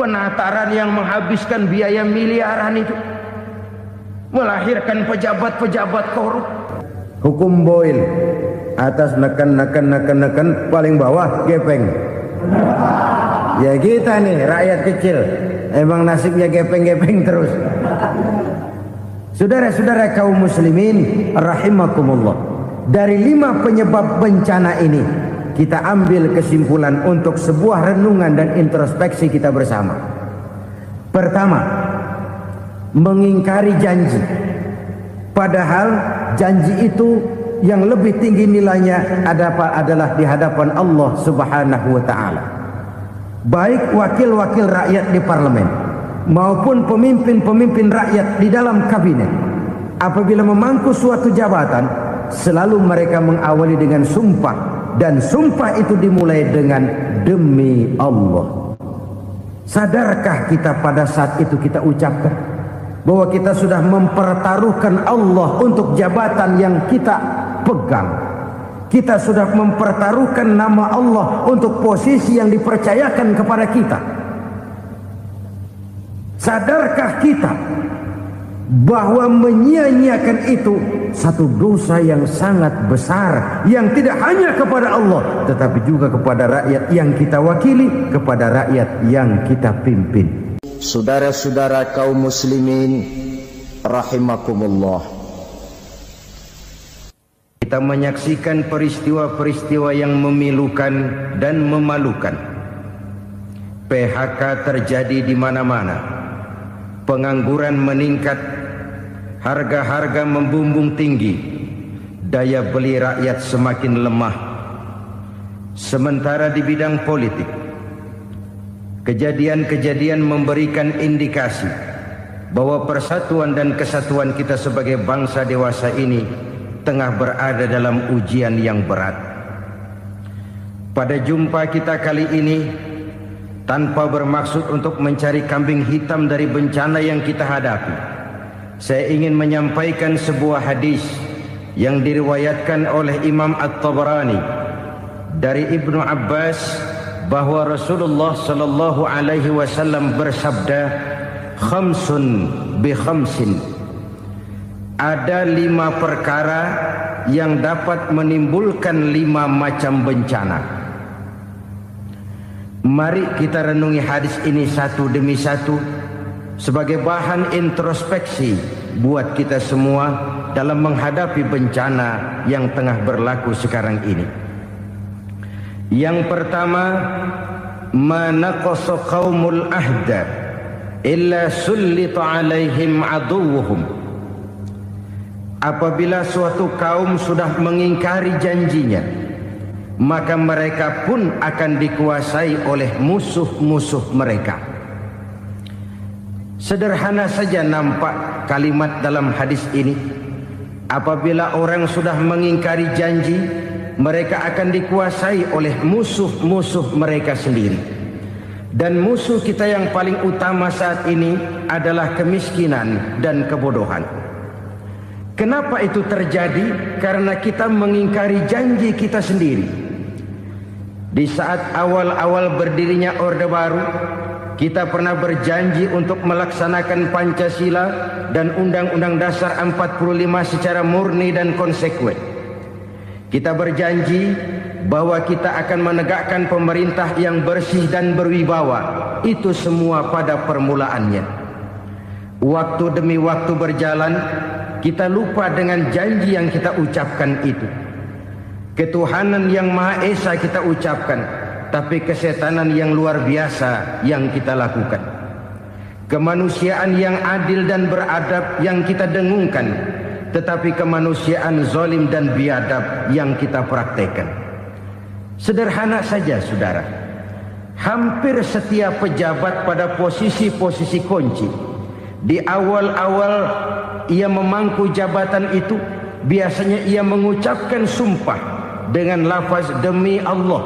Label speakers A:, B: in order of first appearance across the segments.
A: penataran yang menghabiskan biaya miliaran itu, melahirkan pejabat-pejabat korup. Hukum Boyle, atas neken, paling bawah gepeng. Ya kita nih rakyat kecil, emang nasibnya gepeng-gepeng terus. Saudara-saudara kaum muslimin rahimakumullah, dari 5 penyebab bencana ini kita ambil kesimpulan untuk sebuah renungan dan introspeksi kita bersama. Pertama, mengingkari janji, padahal janji itu yang lebih tinggi nilainya adalah di hadapan Allah Subhanahu wa taala. Baik wakil-wakil rakyat di parlemen maupun pemimpin-pemimpin rakyat di dalam kabinet, apabila memangku suatu jabatan, selalu mereka mengawali dengan sumpah, dan sumpah itu dimulai dengan demi Allah. Sadarkah kita pada saat itu kita ucapkan bahwa kita sudah mempertaruhkan Allah untuk jabatan yang kita pegang? Kita sudah mempertaruhkan nama Allah untuk posisi yang dipercayakan kepada kita. Sadarkah kita bahwa menyia-nyiakan itu satu dosa yang sangat besar, yang tidak hanya kepada Allah tetapi juga kepada rakyat yang kita wakili, kepada rakyat yang kita pimpin. Saudara-saudara kaum muslimin rahimakumullah, kita menyaksikan peristiwa-peristiwa yang memilukan dan memalukan. PHK terjadi di mana-mana, pengangguran meningkat, harga-harga membumbung tinggi, daya beli rakyat semakin lemah. Sementara di bidang politik, kejadian-kejadian memberikan indikasi bahwa persatuan dan kesatuan kita sebagai bangsa dewasa ini tengah berada dalam ujian yang berat. Pada jumpa kita kali ini, tanpa bermaksud untuk mencari kambing hitam dari bencana yang kita hadapi, saya ingin menyampaikan sebuah hadis yang diriwayatkan oleh Imam At-Tabarani dari Ibnu Abbas, bahwa Rasulullah sallallahu alaihi wasallam bersabda, khamsun bi khamsin, ada 5 perkara yang dapat menimbulkan 5 macam bencana. Mari kita renungi hadis ini satu demi satu sebagai bahan introspeksi buat kita semua dalam menghadapi bencana yang tengah berlaku sekarang ini. Yang pertama, manaqasa qaumul ahda illa sullita alaihim aduwwuhum. Apabila suatu kaum sudah mengingkari janjinya, maka mereka pun akan dikuasai oleh musuh-musuh mereka. Sederhana saja nampak kalimat dalam hadis ini. Apabila orang sudah mengingkari janji, mereka akan dikuasai oleh musuh-musuh mereka sendiri. Dan musuh kita yang paling utama saat ini adalah kemiskinan dan kebodohan. Kenapa itu terjadi? Karena kita mengingkari janji kita sendiri. Di saat awal-awal berdirinya Orde Baru, kita pernah berjanji untuk melaksanakan Pancasila dan Undang-Undang Dasar 45 secara murni dan konsekuen. Kita berjanji bahwa kita akan menegakkan pemerintah yang bersih dan berwibawa. Itu semua pada permulaannya. Waktu demi waktu berjalan, kita lupa dengan janji yang kita ucapkan itu. Ketuhanan yang Maha Esa kita ucapkan, tapi kesetanan yang luar biasa yang kita lakukan. Kemanusiaan yang adil dan beradab yang kita dengungkan, tetapi kemanusiaan zalim dan biadab yang kita praktekkan. Sederhana saja saudara, hampir setiap pejabat pada posisi-posisi kunci, di awal-awal ia memangku jabatan itu, biasanya ia mengucapkan sumpah dengan lafaz demi Allah,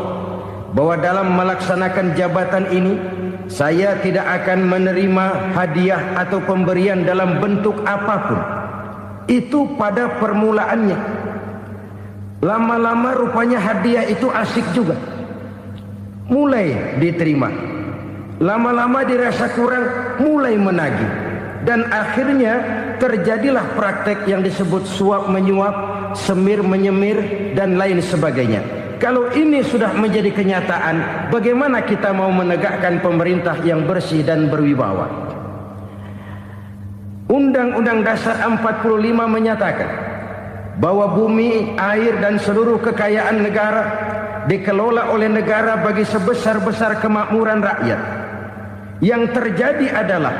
A: bahwa dalam melaksanakan jabatan ini saya tidak akan menerima hadiah atau pemberian dalam bentuk apapun. Itu pada permulaannya. Lama-lama rupanya hadiah itu asik juga, mulai diterima. Lama-lama dirasa kurang, mulai menagih. Dan akhirnya terjadilah praktek yang disebut suap menyuap, semir menyemir, dan lain sebagainya. Kalau ini sudah menjadi kenyataan, bagaimana kita mau menegakkan pemerintah yang bersih dan berwibawa? Undang-Undang Dasar 45 menyatakan bahwa bumi, air, dan seluruh kekayaan negara dikelola oleh negara bagi sebesar-besar kemakmuran rakyat. Yang terjadi adalah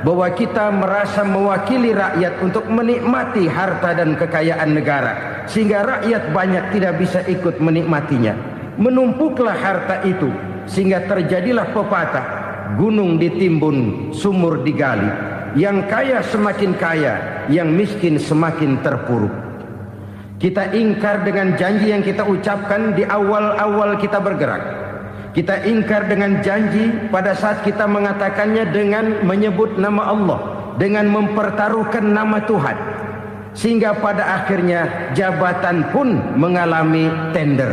A: bahwa kita merasa mewakili rakyat untuk menikmati harta dan kekayaan negara, sehingga rakyat banyak tidak bisa ikut menikmatinya. Menumpuklah harta itu sehingga terjadilah pepatah, gunung ditimbun, sumur digali. Yang kaya semakin kaya, yang miskin semakin terpuruk. Kita ingkar dengan janji yang kita ucapkan di awal-awal kita bergerak. Kita ingkar dengan janji pada saat kita mengatakannya dengan menyebut nama Allah, dengan mempertaruhkan nama Tuhan. Sehingga pada akhirnya jabatan pun mengalami tender.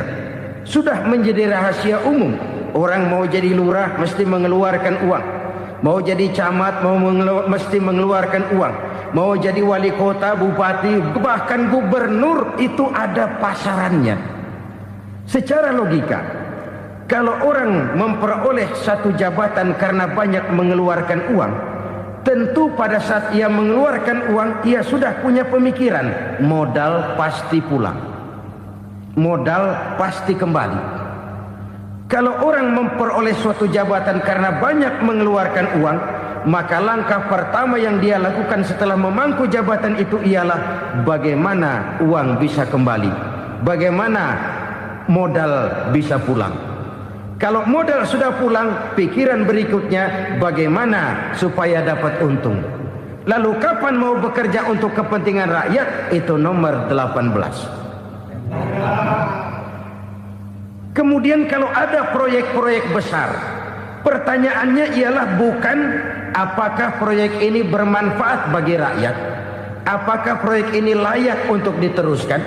A: Sudah menjadi rahasia umum. Orang mau jadi lurah mesti mengeluarkan uang. Mau jadi camat mesti mengeluarkan uang. Mau jadi wali kota, bupati, bahkan gubernur, itu ada pasarannya. Secara logika, kalau orang memperoleh satu jabatan karena banyak mengeluarkan uang, tentu pada saat ia mengeluarkan uang, ia sudah punya pemikiran, modal pasti pulang, modal pasti kembali. Kalau orang memperoleh suatu jabatan karena banyak mengeluarkan uang, maka langkah pertama yang dia lakukan setelah memangku jabatan itu ialah bagaimana uang bisa kembali, bagaimana modal bisa pulang. Kalau modal sudah pulang, pikiran berikutnya bagaimana supaya dapat untung. Lalu kapan mau bekerja untuk kepentingan rakyat? Itu nomor 18. Kemudian kalau ada proyek-proyek besar, pertanyaannya ialah bukan apakah proyek ini bermanfaat bagi rakyat, apakah proyek ini layak untuk diteruskan,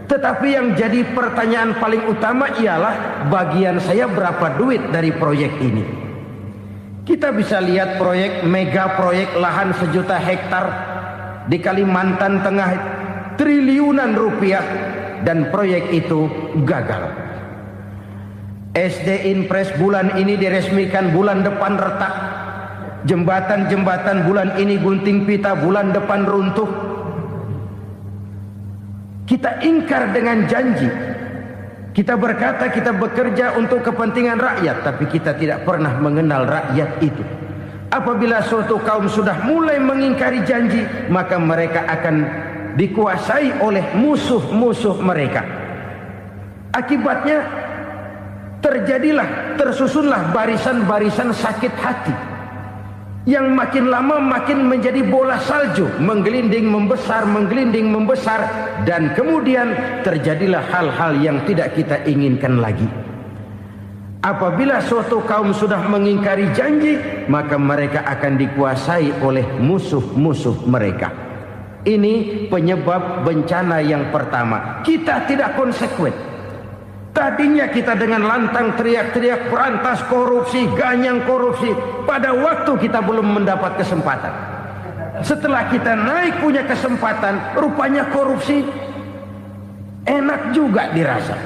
A: tetapi yang jadi pertanyaan paling utama ialah bagian saya berapa duit dari proyek ini. Kita bisa lihat proyek, mega proyek lahan 1 juta hektar di Kalimantan Tengah, triliunan rupiah, dan proyek itu gagal. SD Impres bulan ini diresmikan, bulan depan retak. Jembatan-jembatan bulan ini gunting pita, bulan depan runtuh. Kita ingkar dengan janji. Kita berkata kita bekerja untuk kepentingan rakyat, tapi kita tidak pernah mengenal rakyat itu. Apabila suatu kaum sudah mulai mengingkari janji, maka mereka akan dikuasai oleh musuh-musuh mereka. Akibatnya tersusunlah barisan-barisan sakit hati yang makin lama makin menjadi bola salju, menggelinding membesar, dan kemudian terjadilah hal-hal yang tidak kita inginkan lagi. Apabila suatu kaum sudah mengingkari janji, maka mereka akan dikuasai oleh musuh-musuh mereka. Ini penyebab bencana yang pertama. Kita tidak konsekuen. Tadinya kita dengan lantang teriak-teriak berantas korupsi, ganyang korupsi. Pada waktu kita belum mendapat kesempatan. Setelah kita naik punya kesempatan, rupanya korupsi enak juga dirasa.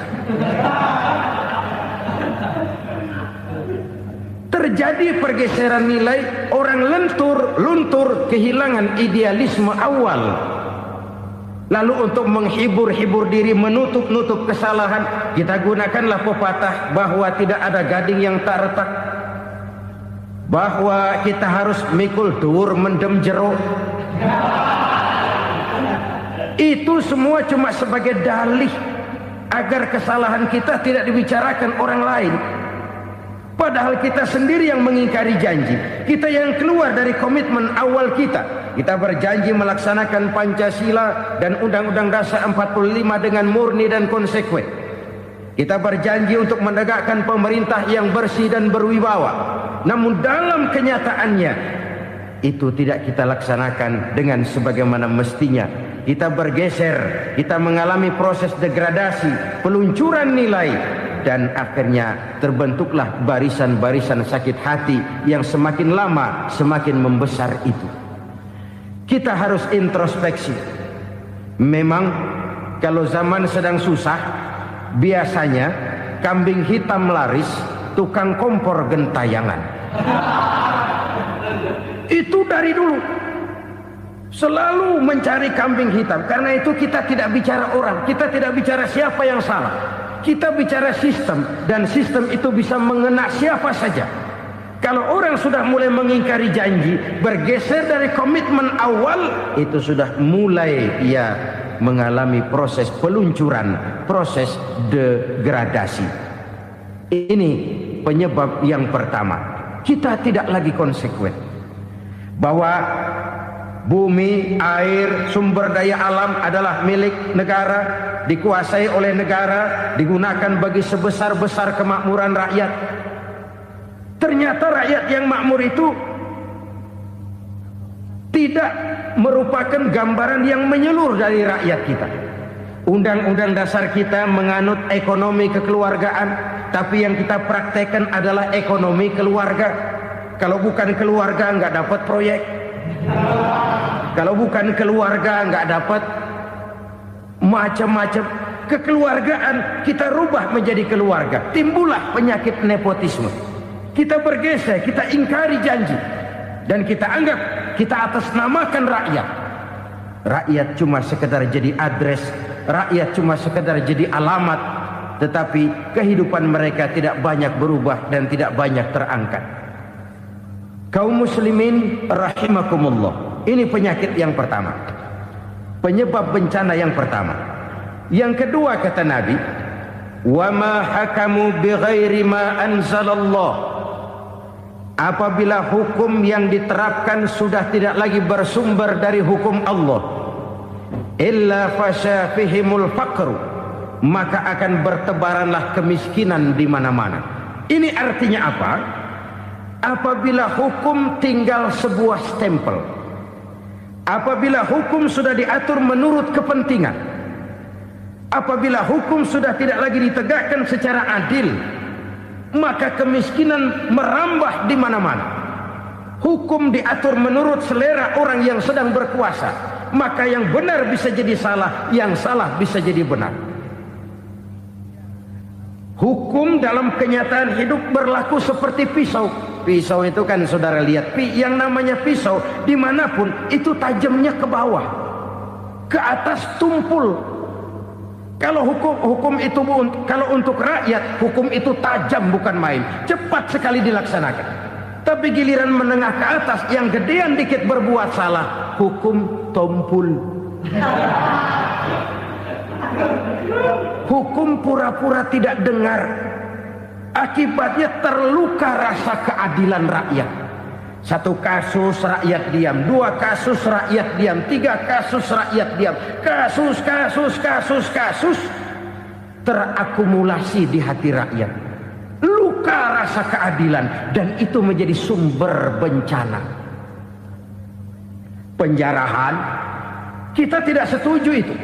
A: Terjadi pergeseran nilai, orang luntur, kehilangan idealisme awal. Lalu untuk menghibur diri, menutup kesalahan, kita gunakanlah pepatah bahwa tidak ada gading yang tak retak, bahwa kita harus mikul dur mendem jero. Itu semua cuma sebagai dalih agar kesalahan kita tidak dibicarakan orang lain. Padahal kita sendiri yang mengingkari janji. Kita yang keluar dari komitmen awal kita. Kita berjanji melaksanakan Pancasila dan Undang-Undang Dasar 45 dengan murni dan konsekuen. Kita berjanji untuk menegakkan pemerintah yang bersih dan berwibawa. Namun dalam kenyataannya itu tidak kita laksanakan dengan sebagaimana mestinya. Kita bergeser, kita mengalami proses degradasi, peluncuran nilai, dan akhirnya terbentuklah barisan-barisan sakit hati yang semakin lama semakin membesar itu. Kita harus introspeksi. Memang kalau zaman sedang susah, biasanya kambing hitam laris, tukang kompor gentayangan. Itu dari dulu selalu mencari kambing hitam. Karena itu kita tidak bicara orang, kita tidak bicara siapa yang salah, kita bicara sistem, dan sistem itu bisa mengena siapa saja. Kalau orang sudah mulai mengingkari janji, bergeser dari komitmen awal, itu sudah mulai ia mengalami proses peluncuran, proses degradasi. Ini penyebab yang pertama. Kita tidak lagi konsekuen bahwa bumi, air, sumber daya alam adalah milik negara, dikuasai oleh negara, digunakan bagi sebesar-besar kemakmuran rakyat. Ternyata rakyat yang makmur itu tidak merupakan gambaran yang menyeluruh dari rakyat kita. Undang-undang dasar kita menganut ekonomi kekeluargaan, tapi yang kita praktekkan adalah ekonomi keluarga. Kalau bukan keluarga nggak dapat proyek. Kalau bukan keluarga nggak dapat macam-macam. Kekeluargaan kita rubah menjadi keluarga. Timbullah penyakit nepotisme. Kita bergeser, kita ingkari janji, dan kita anggap kita atasnamakan rakyat. Rakyat cuma sekedar jadi address, rakyat cuma sekedar jadi alamat, tetapi kehidupan mereka tidak banyak berubah dan tidak banyak terangkat. Kaum muslimin rahimakumullah, ini penyakit yang pertama, penyebab bencana yang pertama. Yang kedua kata Nabi, wa ma hakamu bighairi ma anzalallah. Apabila hukum yang diterapkan sudah tidak lagi bersumber dari hukum Allah, illa fasha fihimul faqru, maka akan bertebaranlah kemiskinan di mana-mana. Ini artinya apa? Apabila hukum tinggal sebuah stempel, apabila hukum sudah diatur menurut kepentingan, apabila hukum sudah tidak lagi ditegakkan secara adil, maka kemiskinan merambah di mana-mana. Hukum diatur menurut selera orang yang sedang berkuasa, maka yang benar bisa jadi salah, yang salah bisa jadi benar. Hukum dalam kenyataan hidup berlaku seperti pisau. Pisau itu kan saudara lihat, yang namanya pisau dimanapun itu tajamnya ke bawah, ke atas tumpul. Kalau hukum itu, kalau untuk rakyat, hukum itu tajam bukan main, cepat sekali dilaksanakan. Tapi giliran menengah ke atas, yang gedean dikit berbuat salah, hukum tumpul. Hukum pura-pura tidak dengar. Akibatnya terluka rasa keadilan rakyat. Satu kasus rakyat diam, dua kasus rakyat diam, tiga kasus rakyat diam. Kasus terakumulasi di hati rakyat. Luka rasa keadilan, dan itu menjadi sumber bencana. Penjarahan, kita tidak setuju itu.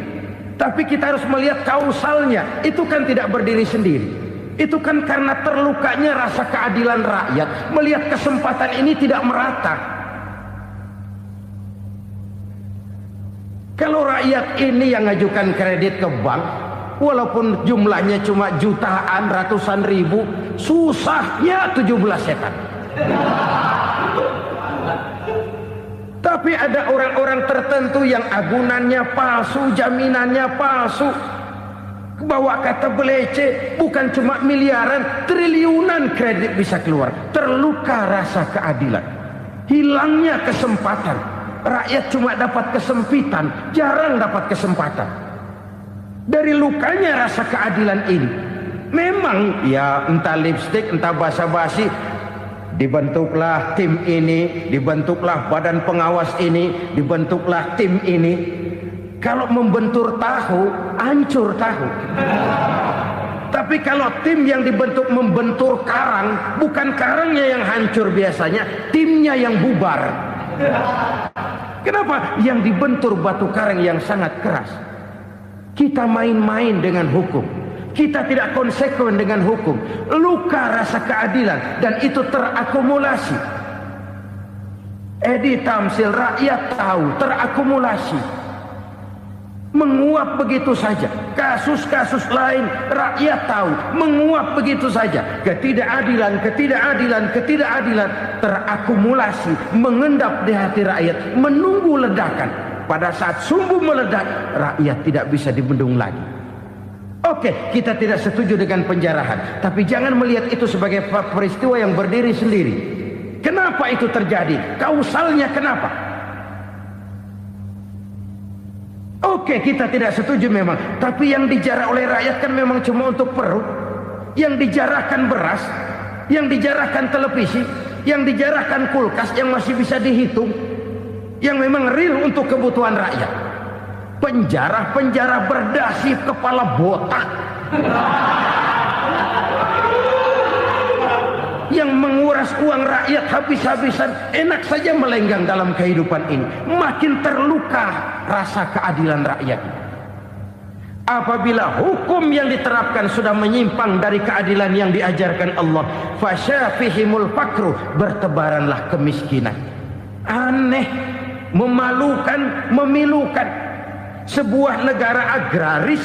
A: Tapi kita harus melihat kausalnya. Itu kan tidak berdiri sendiri. Itu kan karena terlukanya rasa keadilan rakyat. Melihat kesempatan ini tidak merata. Kalau rakyat ini yang ngajukan kredit ke bank, walaupun jumlahnya cuma jutaan, ratusan ribu, susahnya 17 setan. Tapi ada orang-orang tertentu yang agunannya palsu, jaminannya palsu, bawa kata belece, bukan cuma miliaran, triliunan kredit bisa keluar. Terluka rasa keadilan, hilangnya kesempatan. Rakyat cuma dapat kesempitan, jarang dapat kesempatan. Dari lukanya rasa keadilan ini, memang ya entah lipstik, entah basa-basi, dibentuklah tim ini, dibentuklah badan pengawas ini, dibentuklah tim ini. Kalau membentur tahu, hancur tahu. Tapi kalau tim yang dibentuk membentur karang, bukan karangnya yang hancur biasanya, timnya yang bubar. Kenapa? Yang dibentur batu karang yang sangat keras. Kita main-main dengan hukum. Kita tidak konsekuen dengan hukum. Luka rasa keadilan dan itu terakumulasi. Edi Tamsil, rakyat tahu, terakumulasi. Menguap begitu saja. Kasus-kasus lain rakyat tahu, menguap begitu saja. Ketidakadilan terakumulasi, mengendap di hati rakyat, menunggu ledakan. Pada saat sumbu meledak, rakyat tidak bisa dibendung lagi. Oke, kita tidak setuju dengan penjarahan, tapi jangan melihat itu sebagai peristiwa yang berdiri sendiri. Kenapa itu terjadi? Kausalnya kenapa? Oke, kita tidak setuju memang, tapi yang dijarah oleh rakyat kan memang cuma untuk perut. Yang dijarahkan beras, yang dijarahkan televisi, yang dijarahkan kulkas yang masih bisa dihitung, yang memang real untuk kebutuhan rakyat. Penjara berdasi kepala botak yang menguras uang rakyat habis-habisan, enak saja melenggang dalam kehidupan ini. Makin terluka rasa keadilan rakyat. Apabila hukum yang diterapkan sudah menyimpang dari keadilan yang diajarkan Allah, fasyafihimul fakru, bertebaranlah kemiskinan. Aneh, memalukan, memilukan. Sebuah negara agraris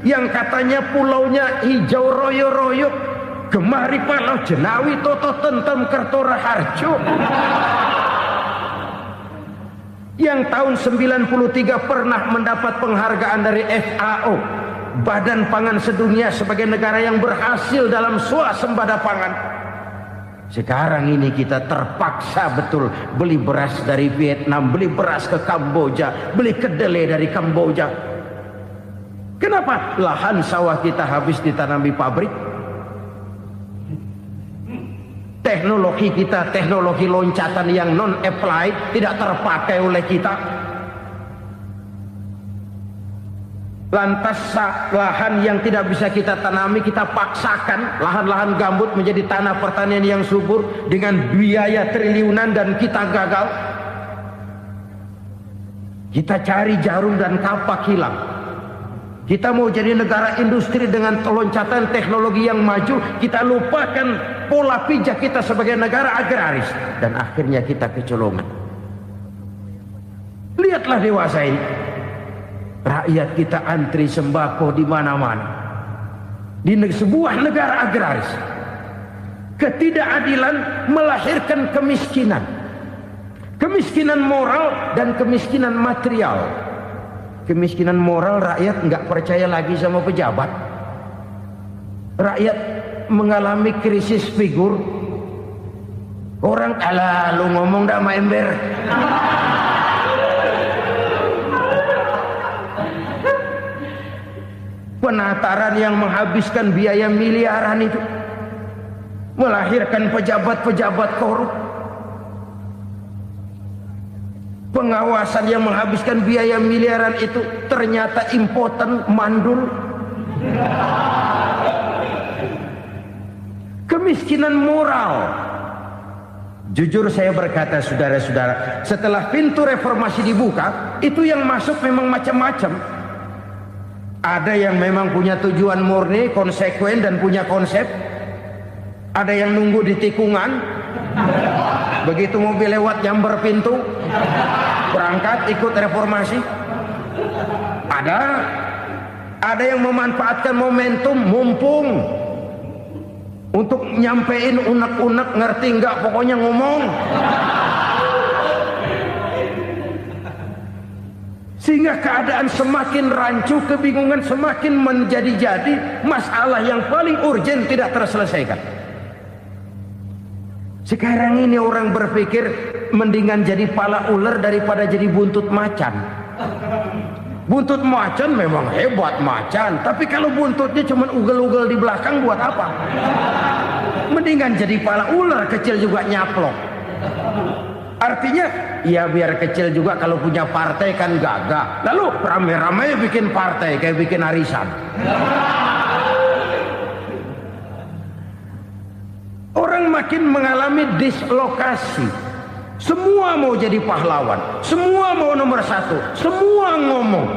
A: yang katanya pulaunya hijau royo-royo, gemari palau jenawi toto tentem kertora harjo, yang tahun 93 pernah mendapat penghargaan dari FAO, Badan Pangan Sedunia, sebagai negara yang berhasil dalam swasembada pangan. Sekarang ini kita terpaksa betul beli beras dari Vietnam, beli beras ke Kamboja, beli kedelai dari Kamboja. Kenapa? Lahan sawah kita habis ditanami pabrik. Teknologi kita, teknologi loncatan yang non-applied, tidak terpakai oleh kita. Lantas lahan yang tidak bisa kita tanami, kita paksakan lahan-lahan gambut menjadi tanah pertanian yang subur dengan biaya triliunan, dan kita gagal. Kita cari jarum dan kapak hilang. Kita mau jadi negara industri dengan loncatan teknologi yang maju, kita lupakan pola pijak kita sebagai negara agraris, dan akhirnya kita kecolongan. Lihatlah dewasa ini. Rakyat kita antri sembako di mana-mana. Di sebuah negara agraris. Ketidakadilan melahirkan kemiskinan. Kemiskinan moral dan kemiskinan material. Kemiskinan moral, rakyat nggak percaya lagi sama pejabat. Rakyat mengalami krisis figur. Orang alah lu ngomong dah sama ember. Penataran yang menghabiskan biaya miliaran itu melahirkan pejabat-pejabat korup. Pengawasan yang menghabiskan biaya miliaran itu ternyata impoten, mandul. Kemiskinan moral. Jujur saya berkata, saudara-saudara, setelah pintu reformasi dibuka, itu yang masuk memang macam-macam. Ada yang memang punya tujuan murni, konsekuen dan punya konsep. Ada yang nunggu di tikungan. Begitu mobil lewat nyamber pintu, berangkat ikut reformasi. Ada yang memanfaatkan momentum, mumpung untuk nyampein unek-unek, ngerti nggak, pokoknya ngomong. Sehingga keadaan semakin rancu, kebingungan semakin menjadi-jadi, masalah yang paling urgen tidak terselesaikan. Sekarang ini orang berpikir mendingan jadi pala ular daripada jadi buntut macan. Buntut macan memang hebat macan, tapi kalau buntutnya cuma ugel-ugel di belakang buat apa? Mendingan jadi pala ular, kecil juga nyaplok. Artinya ya biar kecil juga kalau punya partai kan gagah. Lalu rame-rame bikin partai kayak bikin arisan. Orang makin mengalami dislokasi. Semua mau jadi pahlawan, semua mau nomor satu, semua ngomong.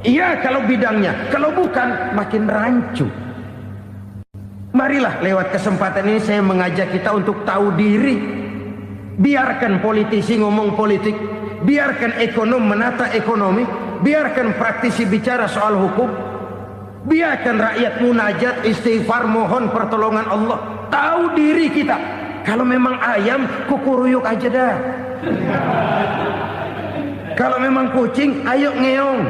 A: Iya kalau bidangnya, kalau bukan makin rancu. Marilah lewat kesempatan ini saya mengajak kita untuk tahu diri. Biarkan politisi ngomong politik, biarkan ekonom menata ekonomi, biarkan praktisi bicara soal hukum, biarkan rakyat munajat, istighfar, mohon pertolongan Allah. Tahu diri kita. Kalau memang ayam, kukuruyuk aja dah. Kalau memang kucing, ayo ngeong.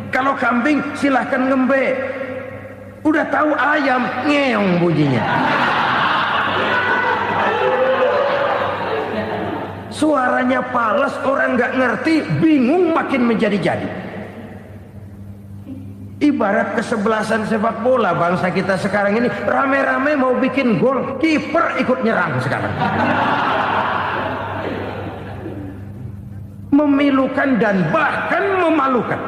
A: Kalau kambing, silahkan ngembe. Udah tahu ayam, ngeong bunyinya. Suaranya palas, orang nggak ngerti, bingung, makin menjadi-jadi. Ibarat kesebelasan sepak bola bangsa kita sekarang ini, rame-rame mau bikin gol, kiper ikut nyerang sekarang. Memilukan dan bahkan memalukan.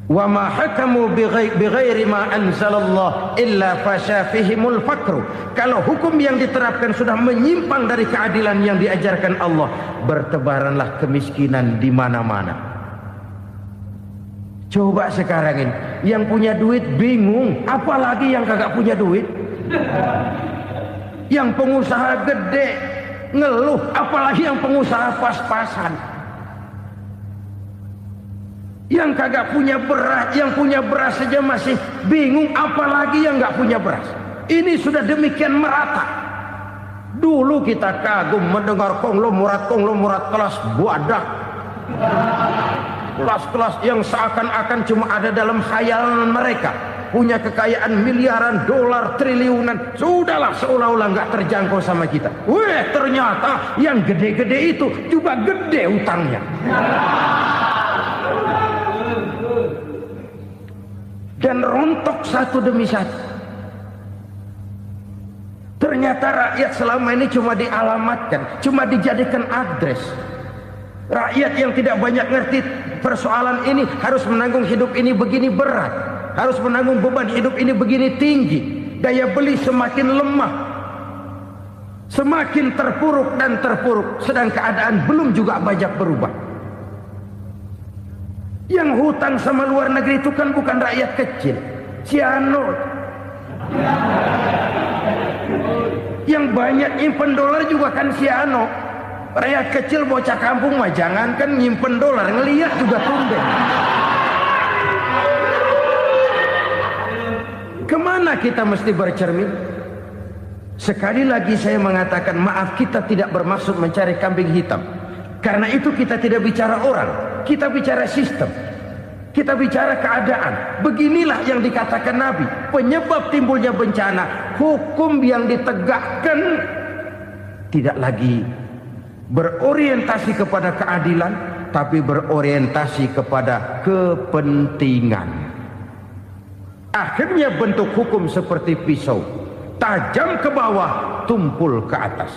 A: Wa ma hakamu bighairi ma anzalallah illa fasyafihimul fakru. Kalau hukum yang diterapkan sudah menyimpang dari keadilan yang diajarkan Allah, bertebaranlah kemiskinan di mana-mana. Coba sekarang ini, yang punya duit bingung, apalagi yang kagak punya duit. Yang pengusaha gede ngeluh, apalagi yang pengusaha pas-pasan. Yang kagak punya beras, yang punya beras saja masih bingung, apalagi yang nggak punya beras. Ini sudah demikian merata. Dulu kita kagum mendengar konglomerat kelas buadah, kelas-kelas yang seakan-akan cuma ada dalam khayalan mereka, punya kekayaan miliaran dolar, triliunan. Sudahlah, seolah-olah nggak terjangkau sama kita. Weh, ternyata yang gede-gede itu juga gede utangnya. Dan rontok satu demi satu. Ternyata rakyat selama ini cuma dialamatkan, cuma dijadikan address. Rakyat yang tidak banyak ngerti persoalan ini harus menanggung hidup ini begini berat, harus menanggung beban hidup ini begini tinggi. Daya beli semakin lemah, semakin terpuruk dan terpuruk, sedang keadaan belum juga banyak berubah. Yang hutang sama luar negeri itu kan bukan rakyat kecil, Ciano. Yang banyak nyimpen dolar juga kan Ciano. Rakyat kecil bocah kampung mah jangankan nyimpen dolar, ngelihat juga tumben. Kemana kita mesti bercermin? Sekali lagi saya mengatakan maaf, kita tidak bermaksud mencari kambing hitam. Karena itu kita tidak bicara orang, kita bicara sistem, kita bicara keadaan. Beginilah yang dikatakan Nabi, penyebab timbulnya bencana, hukum yang ditegakkan tidak lagi berorientasi kepada keadilan, tapi berorientasi kepada kepentingan. Akhirnya bentuk hukum seperti pisau, tajam ke bawah, tumpul ke atas.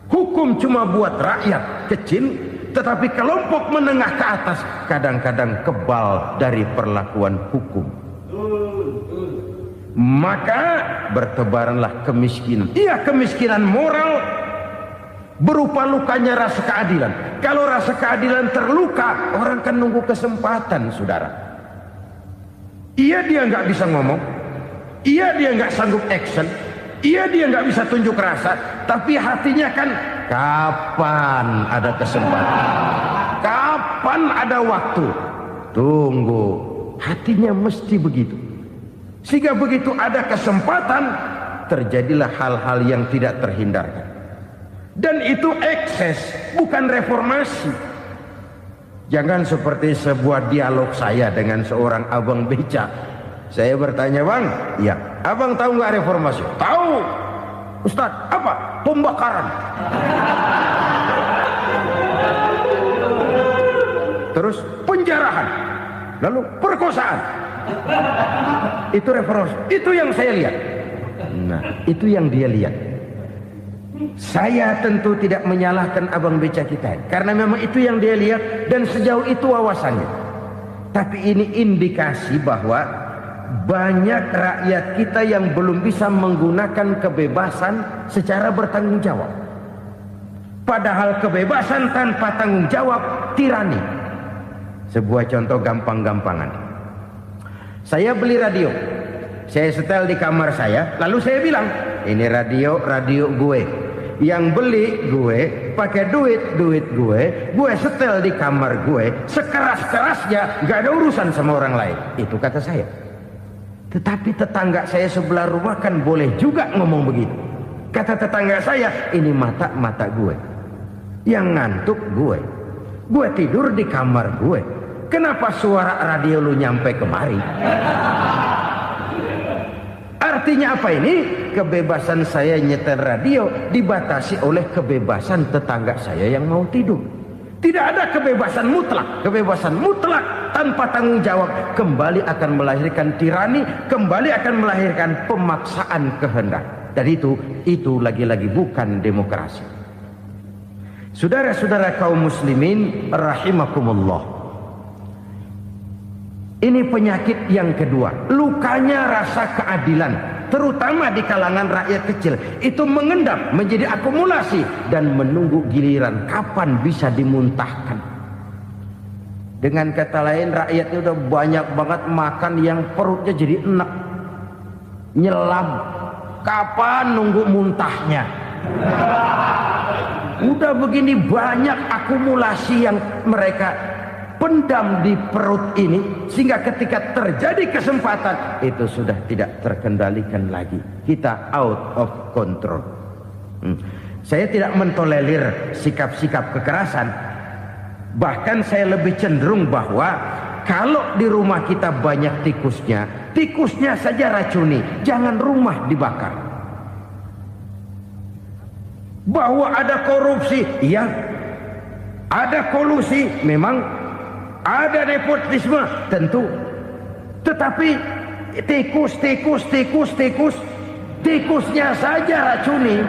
A: Hukum cuma buat rakyat kecil, tetapi kelompok menengah ke atas kadang-kadang kebal dari perlakuan hukum. Maka bertebaranlah kemiskinan. Iya, kemiskinan moral berupa lukanya rasa keadilan. Kalau rasa keadilan terluka, orang kan nunggu kesempatan, saudara. Iya, dia nggak bisa ngomong. Iya, dia nggak sanggup action. Iya, dia nggak bisa tunjuk rasa, tapi hatinya kan kapan ada kesempatan, kapan ada waktu, tunggu. Hatinya mesti begitu. Sehingga begitu ada kesempatan, terjadilah hal-hal yang tidak terhindarkan. Dan itu ekses, bukan reformasi. Jangan seperti sebuah dialog saya dengan seorang abang beca. Saya bertanya, bang, ya, abang tahu nggak reformasi? Tahu. Ustadz, apa? Pembakaran. Terus penjarahan. Lalu perkosaan. Itu reformasi. Itu yang saya lihat. Nah, itu yang dia lihat. Saya tentu tidak menyalahkan abang beca kita, karena memang itu yang dia lihat dan sejauh itu wawasannya. Tapi ini indikasi bahwa banyak rakyat kita yang belum bisa menggunakan kebebasan secara bertanggung jawab. Padahal kebebasan tanpa tanggung jawab tirani. Sebuah contoh gampang-gampangan. Saya beli radio, saya setel di kamar saya, lalu saya bilang, ini radio gue. Yang beli gue, pakai duit gue setel di kamar gue, sekeras-kerasnya, gak ada urusan sama orang lain. Itu kata saya. Tetapi tetangga saya sebelah rumah kan boleh juga ngomong begitu. Kata tetangga saya, ini mata gue, yang ngantuk gue tidur di kamar gue. Kenapa suara radio lu nyampe kemari? Artinya apa ini? Kebebasan saya nyetel radio dibatasi oleh kebebasan tetangga saya yang mau tidur. Tidak ada kebebasan mutlak. Kebebasan mutlak tanpa tanggung jawab kembali akan melahirkan tirani, kembali akan melahirkan pemaksaan kehendak. Dan itu lagi-lagi bukan demokrasi. Saudara-saudara kaum muslimin rahimakumullah. Ini penyakit yang kedua, lukanya rasa keadilan, terutama di kalangan rakyat kecil. Itu mengendap menjadi akumulasi dan menunggu giliran kapan bisa dimuntahkan. Dengan kata lain, rakyatnya udah banyak banget makan yang perutnya jadi enak, nyelam. Kapan nunggu muntahnya? Udah begini banyak akumulasi yang mereka pendam di perut ini, sehingga ketika terjadi kesempatan itu sudah tidak terkendalikan lagi. Kita out of control. Saya tidak mentolerir sikap-sikap kekerasan. Bahkan saya lebih cenderung bahwa kalau di rumah kita banyak tikusnya saja racuni, jangan rumah dibakar. Bahwa ada korupsi, iya. Ada kolusi, memang. Ada nepotisme, tentu. Tetapi tikusnya saja racuni.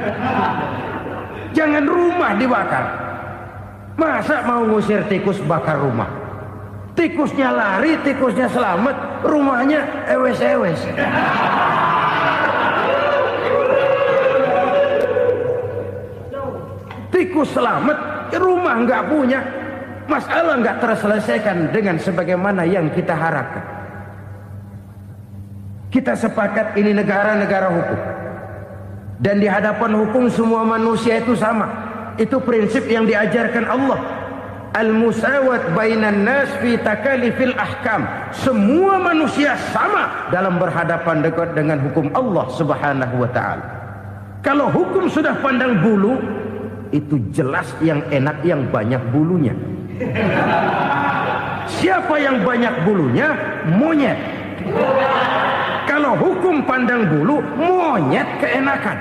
A: Jangan rumah dibakar. Masa mau ngusir tikus bakar rumah? Tikusnya lari, tikusnya selamat, rumahnya ewes-ewes. Tikus selamat, rumah nggak punya. Masalah nggak terselesaikan dengan sebagaimana yang kita harapkan. Kita sepakat ini negara hukum, dan di hadapan hukum semua manusia itu sama. Itu prinsip yang diajarkan Allah. Al-musawat bainan nas fi takalifil ahkam. Semua manusia sama dalam berhadapan dekat dengan hukum Allah Subhanahu wa taala. Kalau hukum sudah pandang bulu, itu jelas yang enak yang banyak bulunya. Siapa yang banyak bulunya? Monyet. Kalau hukum pandang bulu, monyet keenakan.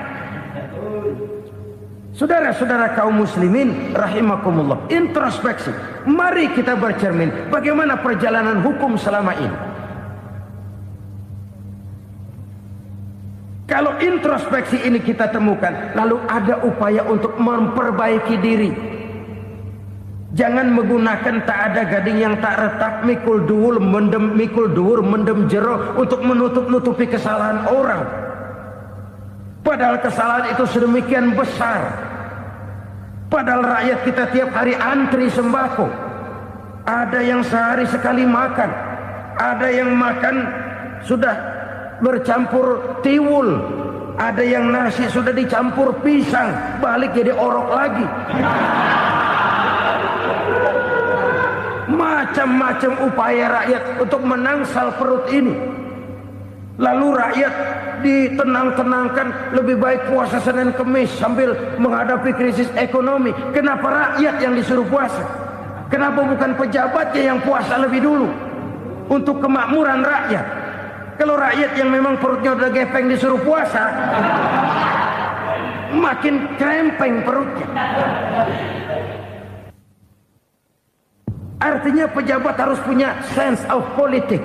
A: Saudara-saudara kaum muslimin rahimakumullah, introspeksi. Mari kita bercermin bagaimana perjalanan hukum selama ini. Kalau introspeksi ini kita temukan, lalu ada upaya untuk memperbaiki diri. Jangan menggunakan tak ada gading yang tak retak, mikul duwur mendem jero untuk menutup-nutupi kesalahan orang. Padahal kesalahan itu sedemikian besar. Padahal rakyat kita tiap hari antri sembako. Ada yang sehari sekali makan, ada yang makan sudah bercampur tiwul, ada yang nasi sudah dicampur pisang, balik jadi orok lagi. Macam-macam upaya rakyat untuk menangsal perut ini. Lalu rakyat ditenang-tenangkan, lebih baik puasa Senin Kemis sambil menghadapi krisis ekonomi. Kenapa rakyat yang disuruh puasa? Kenapa bukan pejabatnya yang puasa lebih dulu untuk kemakmuran rakyat? Kalau rakyat yang memang perutnya udah gepeng disuruh puasa, makin krempeng perutnya. Artinya pejabat harus punya sense of politik.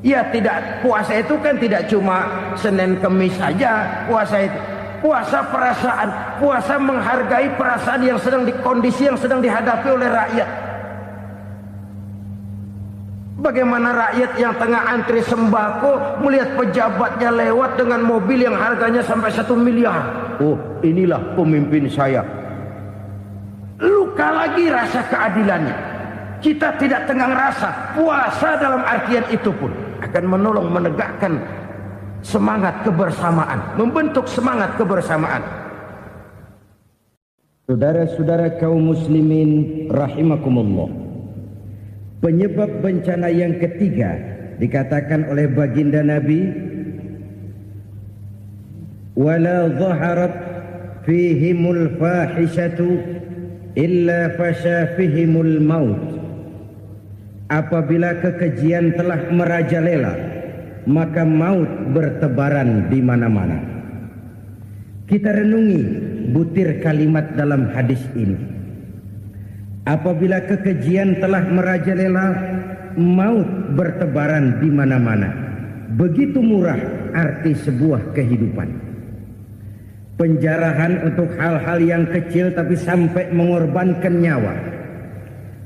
A: Ya, tidak, puasa itu kan tidak cuma Senin Kemis saja. Puasa itu puasa perasaan, puasa menghargai perasaan yang sedang kondisi yang sedang dihadapi oleh rakyat. Bagaimana rakyat yang tengah antri sembako melihat pejabatnya lewat dengan mobil yang harganya sampai 1 miliar. Oh, inilah pemimpin saya. Luka lagi rasa keadilannya. Kita tidak tenggang rasa. Puasa dalam artian itu pun akan menolong menegakkan semangat kebersamaan, membentuk semangat kebersamaan. Saudara-saudara kaum muslimin rahimakumullah, penyebab bencana yang ketiga dikatakan oleh baginda Nabi, wala zaharat fihimul fahishatu illa fasha fihimul maut. Apabila kekejian telah merajalela, maka maut bertebaran di mana-mana. Kita renungi butir kalimat dalam hadis ini. Apabila kekejian telah merajalela, maut bertebaran di mana-mana. Begitu murah arti sebuah kehidupan. Penjarahan untuk hal-hal yang kecil tapi sampai mengorbankan nyawa.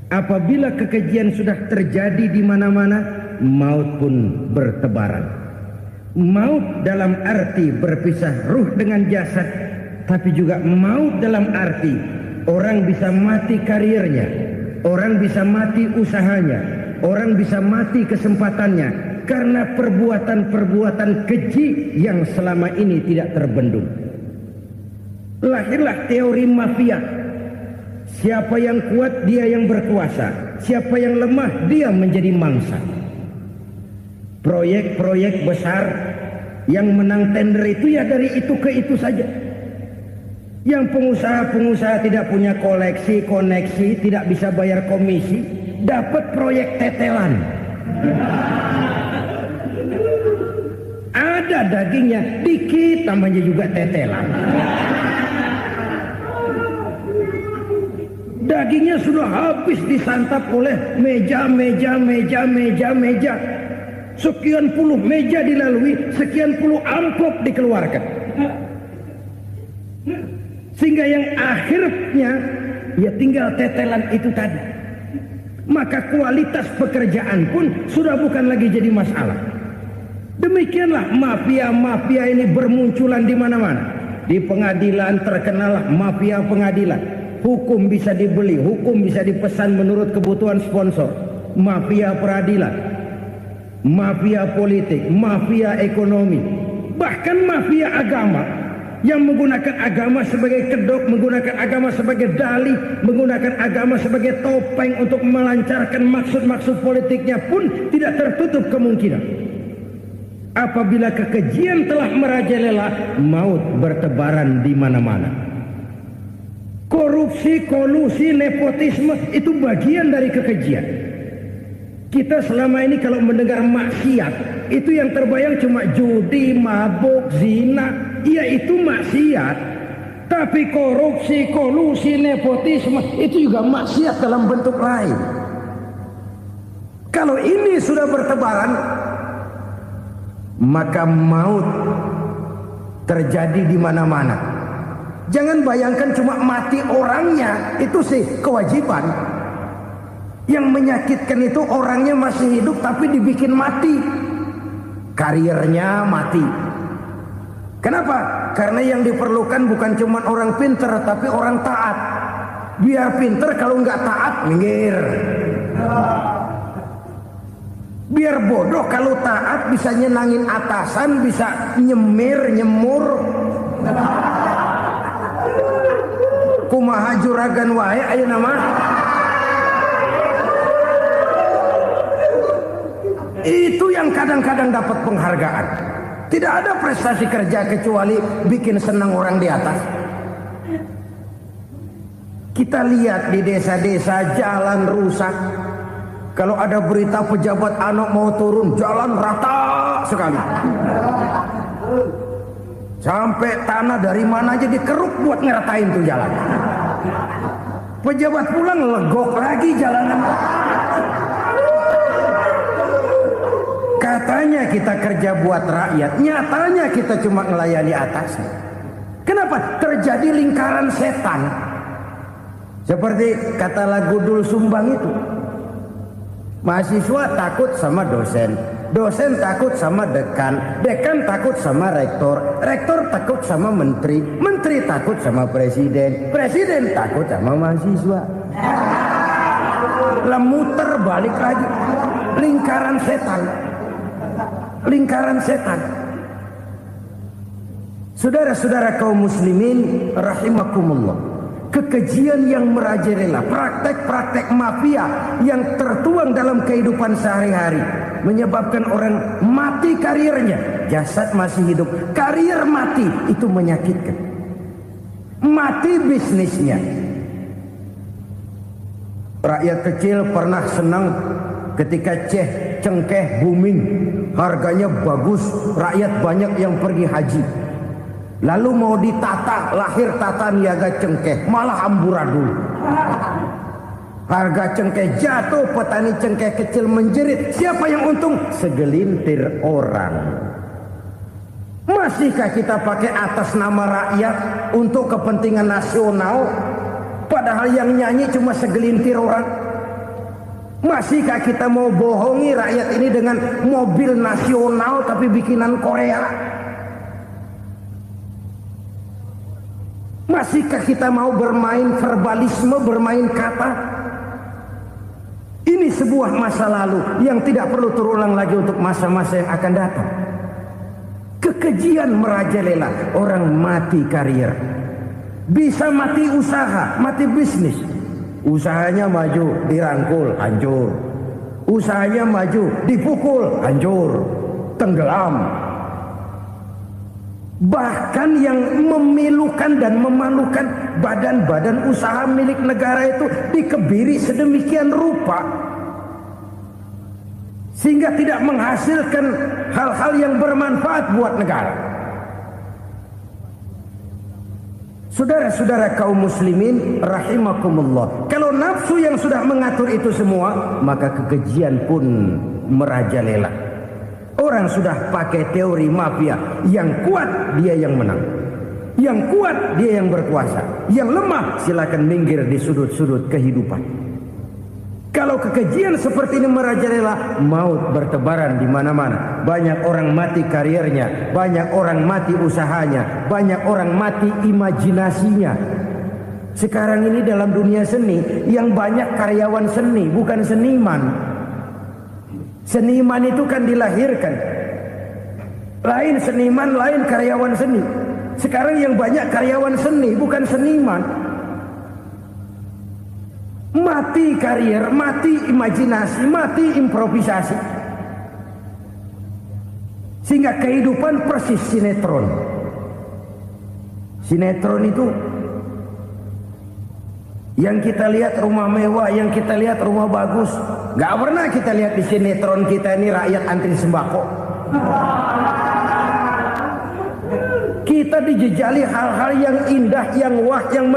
A: Apabila kekejian sudah terjadi di mana-mana, maut pun bertebaran. Maut dalam arti berpisah ruh dengan jasad, tapi juga maut dalam arti orang bisa mati karirnya, orang bisa mati usahanya, orang bisa mati kesempatannya karena perbuatan-perbuatan keji yang selama ini tidak terbendung. Lahirlah teori mafia. Siapa yang kuat dia yang berkuasa, siapa yang lemah dia menjadi mangsa. Proyek-proyek besar yang menang tender itu ya dari itu ke itu saja. Yang pengusaha-pengusaha tidak punya koleksi, koneksi, tidak bisa bayar komisi, dapat proyek tetelan. Ada dagingnya, dikit namanya juga tetelan. Dagingnya sudah habis disantap oleh meja. Sekian puluh meja dilalui, sekian puluh amplop dikeluarkan. Sehingga yang akhirnya ya tinggal tetelan itu tadi. Maka kualitas pekerjaan pun sudah bukan lagi jadi masalah. Demikianlah mafia-mafia ini bermunculan di mana-mana. Di pengadilan terkenal mafia pengadilan. Hukum bisa dibeli, hukum bisa dipesan menurut kebutuhan sponsor. Mafia peradilan, mafia politik, mafia ekonomi, bahkan mafia agama yang menggunakan agama sebagai kedok, menggunakan agama sebagai dalih, menggunakan agama sebagai topeng untuk melancarkan maksud-maksud politiknya pun tidak tertutup kemungkinan. Apabila kekejian telah merajalela, maut bertebaran di mana-mana. Korupsi, kolusi, nepotisme itu bagian dari kekejian. Kita selama ini kalau mendengar maksiat, itu yang terbayang cuma judi, mabuk, zina. Iya itu maksiat. Tapi korupsi, kolusi, nepotisme itu juga maksiat dalam bentuk lain. Kalau ini sudah bertebaran, maka maut terjadi di mana-mana. Jangan bayangkan cuma mati orangnya, itu sih kewajiban. Yang menyakitkan itu orangnya masih hidup tapi dibikin mati. Karirnya mati. Kenapa? Karena yang diperlukan bukan cuma orang pinter tapi orang taat. Biar pinter, kalau nggak taat minggir. Biar bodoh, kalau taat bisa nyenangin atasan, bisa nyemur. Kumaha juragan wae ayeuna mah. Itu yang kadang-kadang dapat penghargaan. Tidak ada prestasi kerja kecuali bikin senang orang di atas. Kita lihat di desa-desa jalan rusak. Kalau ada berita pejabat anak mau turun, jalan rata sekali. Sampai tanah dari mana aja dikeruk buat ngeratain tuh jalan. Pejabat pulang legok lagi jalanan. Katanya kita kerja buat rakyat, nyatanya kita cuma melayani atasnya. Kenapa? Terjadi lingkaran setan. Seperti kata lagu Dul Sumbang itu. Mahasiswa takut sama dosen, dosen takut sama dekan, dekan takut sama rektor, rektor takut sama menteri, menteri takut sama presiden, presiden takut sama mahasiswa. Lah muter balik lagi. Lingkaran setan. Lingkaran setan. Saudara-saudara kaum muslimin rahimakumullah. Kekejian yang merajalela, praktek-praktek mafia yang tertuang dalam kehidupan sehari-hari menyebabkan orang mati karirnya, jasad masih hidup, karir mati, itu menyakitkan. Mati bisnisnya. Rakyat kecil pernah senang ketika cengkeh booming, harganya bagus, rakyat banyak yang pergi haji. Lalu mau ditata, lahir tata niaga cengkeh, malah amburadul. Harga cengkeh jatuh, petani cengkeh kecil menjerit. Siapa yang untung? Segelintir orang. Masihkah kita pakai atas nama rakyat untuk kepentingan nasional? Padahal yang nyanyi cuma segelintir orang. Masihkah kita mau bohongi rakyat ini dengan mobil nasional tapi bikinan Korea? Masihkah kita mau bermain verbalisme, bermain kata? Ini sebuah masa lalu yang tidak perlu terulang lagi untuk masa-masa yang akan datang. Kekejian merajalela, orang mati karir. Bisa mati usaha, mati bisnis. Usahanya maju, dirangkul, hancur. Usahanya maju, dipukul, hancur, tenggelam. Bahkan yang memilukan dan memalukan badan-badan usaha milik negara itu dikebiri sedemikian rupa sehingga tidak menghasilkan hal-hal yang bermanfaat buat negara. Saudara-saudara kaum muslimin rahimakumullah, kalau nafsu yang sudah mengatur itu semua, maka kekejian pun merajalela. Orang sudah pakai teori mafia, yang kuat dia yang menang, yang kuat dia yang berkuasa, yang lemah silakan minggir di sudut-sudut kehidupan. Kalau kekejian seperti ini merajalela, maut bertebaran di mana-mana. Banyak orang mati karirnya, banyak orang mati usahanya, banyak orang mati imajinasinya. Sekarang ini dalam dunia seni yang banyak karyawan seni, bukan seniman. Seniman itu kan dilahirkan. Lain seniman, lain karyawan seni. Sekarang yang banyak karyawan seni, bukan seniman. Mati karir, mati imajinasi, mati improvisasi. Sehingga kehidupan persis sinetron. Sinetron itu yang kita lihat rumah mewah, yang kita lihat rumah bagus. Gak pernah kita lihat di sinetron kita ini rakyat antri sembako. Kita dijejali hal-hal yang indah, yang wah, yang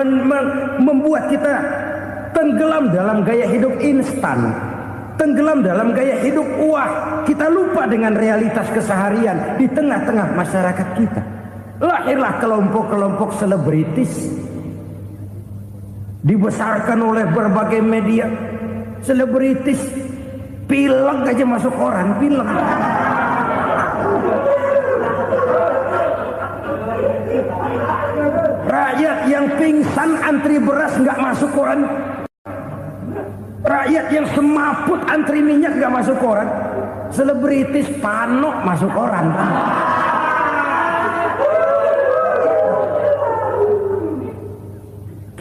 A: membuat kita tenggelam dalam gaya hidup instan, tenggelam dalam gaya hidup wah. Kita lupa dengan realitas keseharian di tengah-tengah masyarakat kita. Lahirlah kelompok-kelompok selebritis, dibesarkan oleh berbagai media. Selebritis pilek aja masuk koran, pilek. Rakyat yang pingsan antri beras nggak masuk koran. Rakyat yang semaput antri minyak nggak masuk koran. Selebritis panok masuk koran.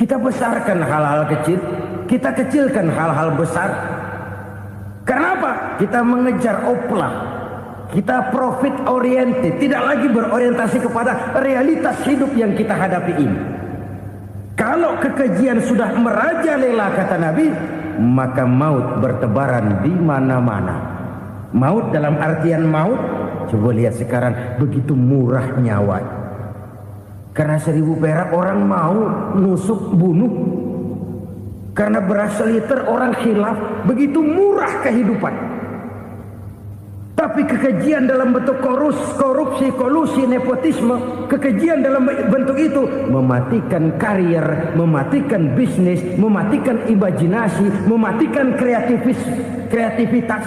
A: Kita besarkan hal-hal kecil, kita kecilkan hal-hal besar. Kenapa? Kita mengejar oplah, kita profit oriented, tidak lagi berorientasi kepada realitas hidup yang kita hadapi ini. Kalau kekejian sudah merajalela kata Nabi, maka maut bertebaran di mana-mana. Maut dalam artian maut, coba lihat sekarang begitu murah nyawa. Karena 1000 perak orang mau nusuk bunuh. Karena beras seliter orang khilaf. Begitu murah kehidupan. Tapi kekejian dalam bentuk korupsi, kolusi, nepotisme, kekejian dalam bentuk itu mematikan karir, mematikan bisnis, mematikan imajinasi, mematikan kreativitas.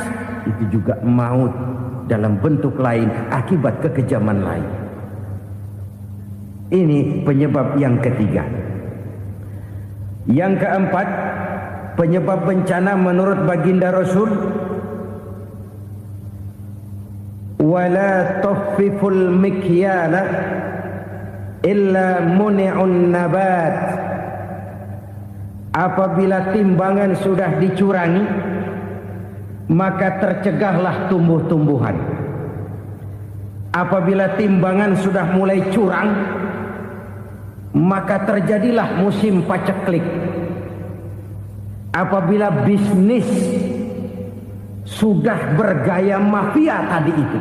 A: Itu juga maut dalam bentuk lain akibat kekejaman lain. Ini penyebab yang ketiga. Yang keempat, penyebab bencana menurut baginda Rasul, wala tuffiful mikyala illa muni'un nabat. Apabila timbangan sudah dicurangi, maka tercegahlah tumbuh-tumbuhan. Apabila timbangan sudah mulai curang, maka terjadilah musim paceklik. Apabila bisnis sudah bergaya mafia tadi itu,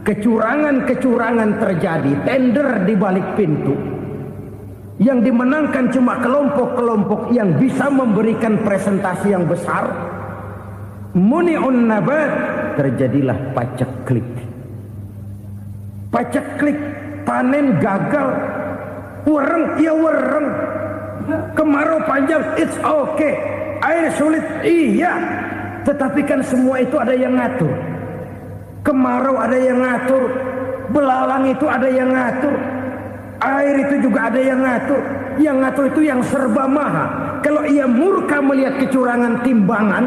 A: kecurangan-kecurangan terjadi, tender di balik pintu, yang dimenangkan cuma kelompok-kelompok yang bisa memberikan presentasi yang besar, muni'un nabat, terjadilah paceklik. Paceklik, panen gagal, wereng ya wereng, kemarau panjang, it's okay, air sulit, iya, tetapi kan semua itu ada yang ngatur. Kemarau ada yang ngatur, belalang itu ada yang ngatur, air itu juga ada yang ngatur. Yang ngatur itu yang serba maha. Kalau ia murka melihat kecurangan timbangan,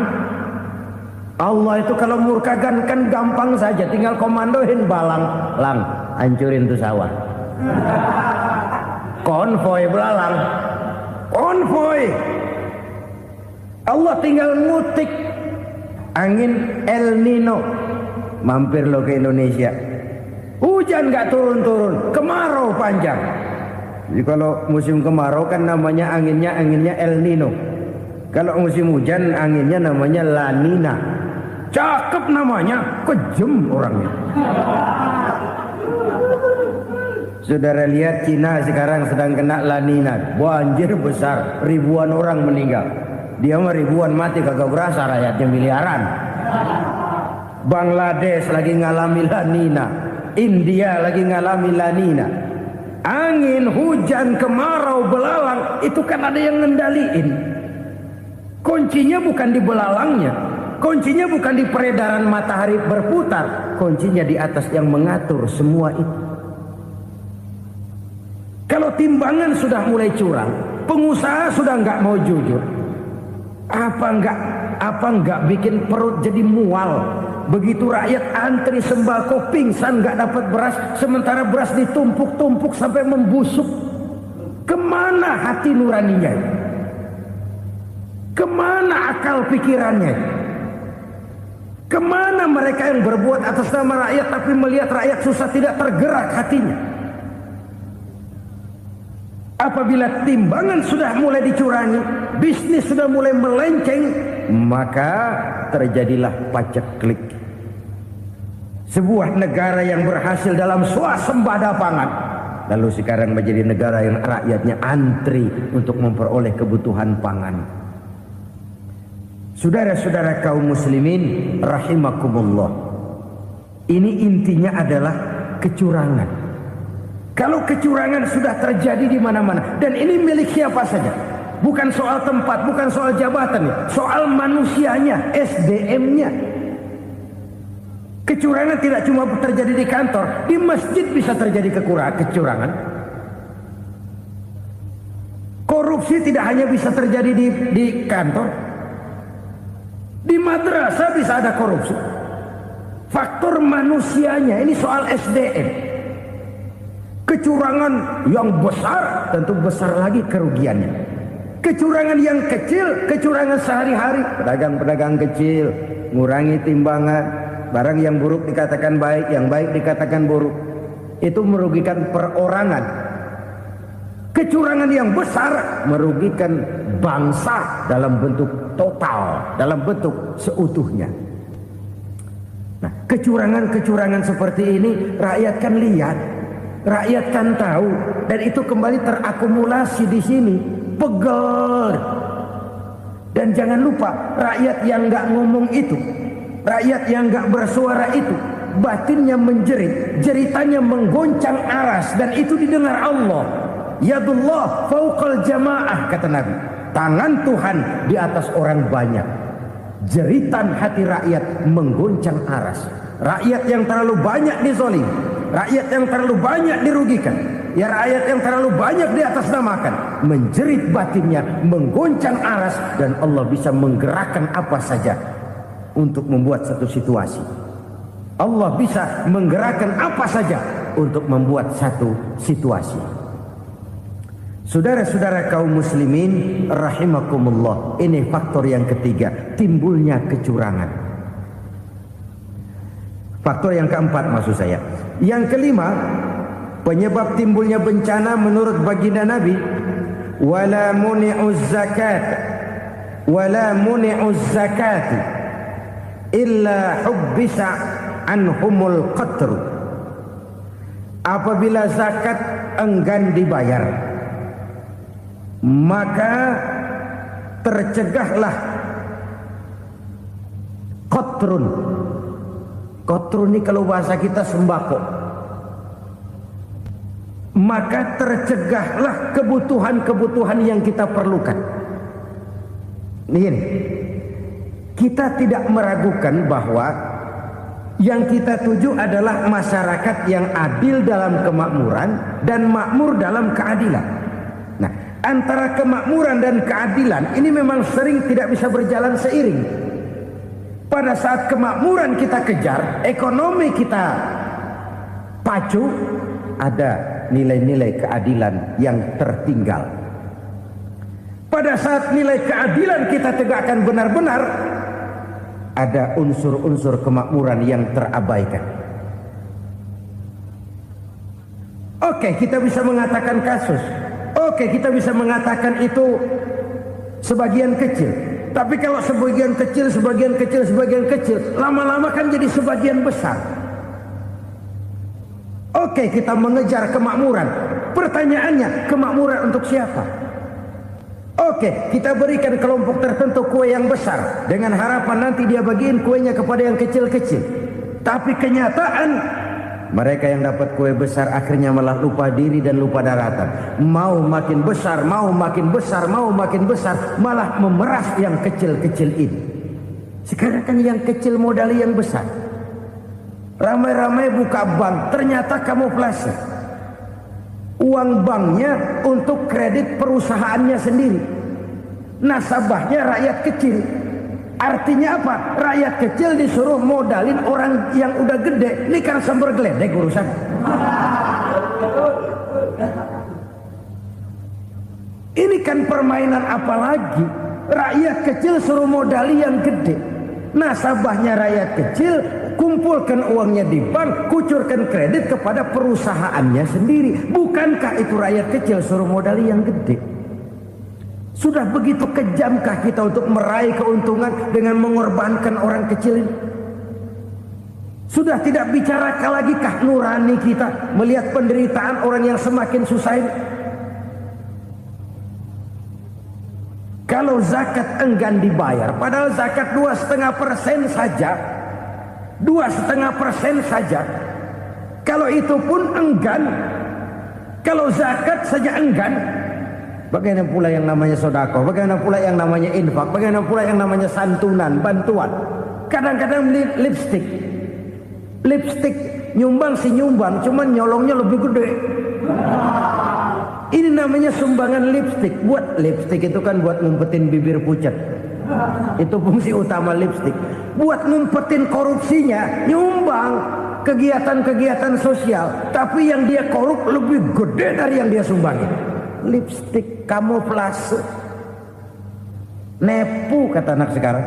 A: Allah itu kalau murka kan gampang saja, tinggal komandoin balang, lang, hancurin tuh sawah. Konvoy belalang, konvoy. Allah tinggal ngutik angin El Nino, mampir lo ke Indonesia. Hujan gak turun-turun, kemarau panjang. Jadi kalau musim kemarau kan namanya anginnya El Nino. Kalau musim hujan anginnya namanya La Nina. Cakep namanya, kejem orangnya. Saudara lihat Cina sekarang sedang kena La Nina, banjir besar, ribuan orang meninggal. Dia mah ribuan mati kagak berasa, rakyatnya miliaran. Bangladesh lagi ngalami La Nina, India lagi ngalami La Nina. Angin, hujan, kemarau, belalang itu kan ada yang ngendaliin. Kuncinya bukan di belalangnya, kuncinya bukan di peredaran matahari berputar, kuncinya di atas yang mengatur semua itu. Kalau timbangan sudah mulai curang, pengusaha sudah nggak mau jujur, apa nggak bikin perut jadi mual. Begitu rakyat antri sembako pingsan nggak dapat beras, sementara beras ditumpuk-tumpuk sampai membusuk. Kemana hati nuraninya? Kemana akal pikirannya? Kemana mereka yang berbuat atas nama rakyat tapi melihat rakyat susah tidak tergerak hatinya? Apabila timbangan sudah mulai dicurangi, bisnis sudah mulai melenceng, maka terjadilah paceklik. Sebuah negara yang berhasil dalam swasembada pangan, lalu sekarang menjadi negara yang rakyatnya antri untuk memperoleh kebutuhan pangan. Saudara-saudara kaum muslimin rahimakumullah, ini intinya adalah kecurangan. Kalau kecurangan sudah terjadi di mana-mana, dan ini milik siapa saja, bukan soal tempat, bukan soal jabatan, soal manusianya, SDM-nya. Kecurangan tidak cuma terjadi di kantor, di masjid bisa terjadi kecurangan. Korupsi tidak hanya bisa terjadi di kantor, di madrasah bisa ada korupsi. Faktor manusianya, ini soal SDM. Kecurangan yang besar, tentu besar lagi kerugiannya. Kecurangan yang kecil, kecurangan sehari-hari, pedagang-pedagang kecil ngurangi timbangan, barang yang buruk dikatakan baik, yang baik dikatakan buruk, itu merugikan perorangan. Kecurangan yang besar merugikan bangsa dalam bentuk total, dalam bentuk seutuhnya. Nah, kecurangan-kecurangan seperti ini rakyat kan lihat, rakyat kan tahu, dan itu kembali terakumulasi di sini, pegel. Dan jangan lupa, rakyat yang nggak ngomong itu, rakyat yang nggak bersuara itu, batinnya menjerit, jeritannya menggoncang aras, dan itu didengar Allah. Yadullah fauqal jamaah, kata Nabi, tangan Tuhan di atas orang banyak. Jeritan hati rakyat menggoncang aras. Rakyat yang terlalu banyak dizolimi, rakyat yang terlalu banyak dirugikan, Ya rakyat yang terlalu banyak di atas namakan, menjerit batinnya, menggoncang aras, dan Allah bisa menggerakkan apa saja untuk membuat satu situasi. Allah bisa menggerakkan apa saja untuk membuat satu situasi. Saudara-saudara kaum muslimin rahimakumullah, ini faktor yang ketiga, timbulnya kecurangan. Faktor yang keempat maksud saya. Yang kelima, penyebab timbulnya bencana menurut baginda Nabi, wala muni'uz zakat wala muni'uz zakat illa hubbisa anhumul qatru. Apabila zakat enggan dibayar, maka tercegahlah qatrun. Qatrun ini kalau bahasa kita sembako. Maka tercegahlah kebutuhan-kebutuhan yang kita perlukan. Ini, kita tidak meragukan bahwa yang kita tuju adalah masyarakat yang adil dalam kemakmuran dan makmur dalam keadilan. Nah, antara kemakmuran dan keadilan ini memang sering tidak bisa berjalan seiring. Pada saat kemakmuran kita kejar, ekonomi kita pacu, ada nilai-nilai keadilan yang tertinggal. Pada saat nilai keadilan kita tegakkan benar-benar, ada unsur-unsur kemakmuran yang terabaikan. Oke, kita bisa mengatakan kasus. Oke, kita bisa mengatakan itu sebagian kecil. Tapi kalau sebagian kecil, lama-lama kan jadi sebagian besar. Oke, kita mengejar kemakmuran. Pertanyaannya, kemakmuran untuk siapa? Oke, kita berikan kelompok tertentu kue yang besar dengan harapan nanti dia bagiin kuenya kepada yang kecil-kecil. Tapi kenyataan, mereka yang dapat kue besar akhirnya malah lupa diri dan lupa daratan. Mau makin besar, malah memeras yang kecil-kecil ini. Sekarang kan yang kecil modali yang besar. Ramai-ramai buka bank, ternyata kamuflase. Uang banknya untuk kredit perusahaannya sendiri. Nasabahnya rakyat kecil. Artinya apa? Rakyat kecil disuruh modalin orang yang udah gede. Ini kan sumber geledek urusan. Ini kan permainan apa lagi? Rakyat kecil suruh modali yang gede. Nasabahnya rakyat kecil, kumpulkan uangnya di bank, kucurkan kredit kepada perusahaannya sendiri. Bukankah itu rakyat kecil suruh modali yang gede? Sudah begitu kejamkah kita untuk meraih keuntungan dengan mengorbankan orang kecil ini? Sudah tidak bicara lagi kah nurani kita melihat penderitaan orang yang semakin susah ini? Kalau zakat enggan dibayar, padahal zakat 2,5% saja, 2,5% saja. Kalau itu pun enggan, kalau zakat saja enggan, bagaimana pula yang namanya sedekah, bagaimana pula yang namanya infak, bagaimana pula yang namanya santunan, bantuan. Kadang-kadang lipstick nyumbang si nyumbang, cuman nyolongnya lebih gede. Ini namanya sumbangan lipstick. Buat lipstick itu kan buat ngumpetin bibir pucat. Itu fungsi utama lipstick. Buat ngumpetin korupsinya, nyumbang kegiatan-kegiatan sosial. Tapi yang dia korup lebih gede dari yang dia sumbangin. Lipstick kamuflase. Nepu kata anak sekarang.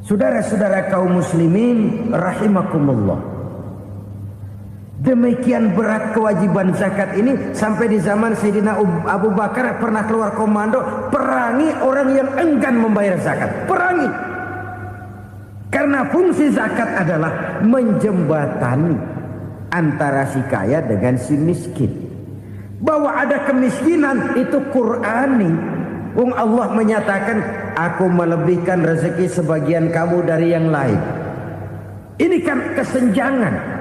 A: Saudara-saudara kaum muslimin rahimakumullah. Demikian berat kewajiban zakat ini sampai di zaman Sayyidina Abu Bakar pernah keluar komando perangi orang yang enggan membayar zakat. Perangi. Karena fungsi zakat adalah menjembatani antara si kaya dengan si miskin. Bahwa ada kemiskinan itu Qur'ani. Allah menyatakan, aku melebihkan rezeki sebagian kamu dari yang lain. Ini kan kesenjangan.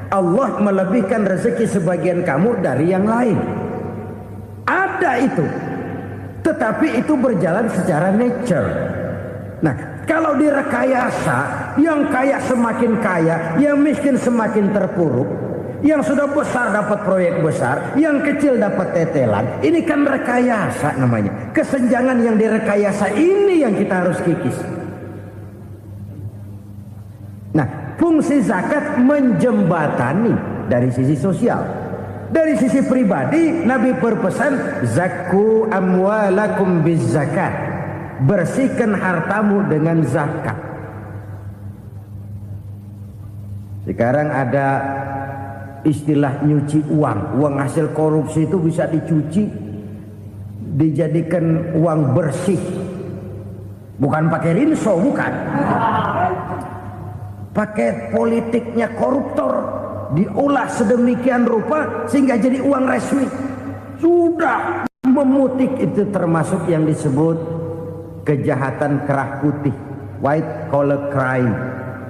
A: Allah melebihkan rezeki sebagian kamu dari yang lain. Ada itu. Tetapi itu berjalan secara nature. Nah, Kalau direkayasa, yang kaya semakin kaya, yang miskin semakin terpuruk, yang sudah besar dapat proyek besar, yang kecil dapat tetelan. Ini kan rekayasa namanya. Kesenjangan yang direkayasa ini yang kita harus kikis. Nah, fungsi zakat menjembatani dari sisi sosial. Dari sisi pribadi, Nabi berpesan, zakku amwalakum biz zakat. Bersihkan hartamu dengan zakat. Sekarang ada istilah nyuci uang. Uang hasil korupsi itu bisa dicuci, dijadikan uang bersih. Bukan pakai rinso, bukan. Pakai politiknya koruptor, diolah sedemikian rupa sehingga jadi uang resmi. Sudah memutik, itu termasuk yang disebut kejahatan kerah putih, white collar crime,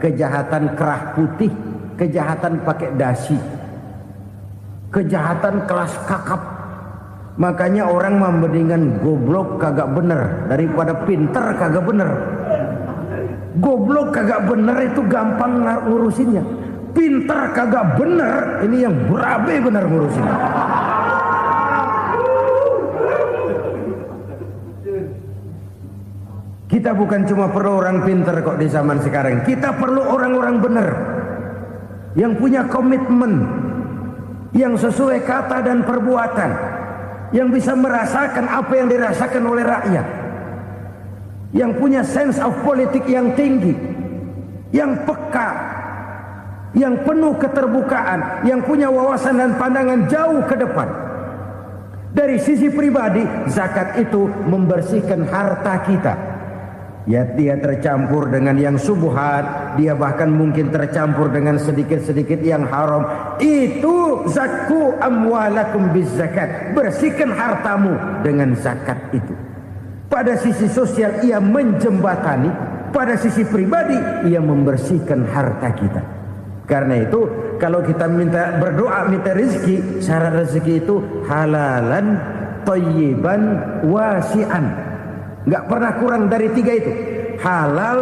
A: kejahatan kerah putih, kejahatan pakai dasi, kejahatan kelas kakap. Makanya orang mendingan goblok kagak bener daripada pinter kagak bener. Goblok kagak bener itu gampang ngurusinnya, pinter kagak bener ini yang berabe bener ngurusinnya. Kita bukan cuma perlu orang pinter kok di zaman sekarang. Kita perlu orang-orang benar, yang punya komitmen, yang sesuai kata dan perbuatan, yang bisa merasakan apa yang dirasakan oleh rakyat, yang punya sense of politik yang tinggi, yang peka, yang penuh keterbukaan, yang punya wawasan dan pandangan jauh ke depan. Dari sisi pribadi, zakat itu membersihkan harta kita. Ya, dia tercampur dengan yang subuhat, dia bahkan mungkin tercampur dengan sedikit-sedikit yang haram. Itu zakku amwalakum biz zakat. Bersihkan hartamu dengan zakat itu. Pada sisi sosial ia menjembatani, pada sisi pribadi ia membersihkan harta kita. Karena itu kalau kita minta berdoa minta rezeki, syarat rezeki itu halalan thayyiban wasi'an. Nggak pernah kurang dari 3 itu. Halal,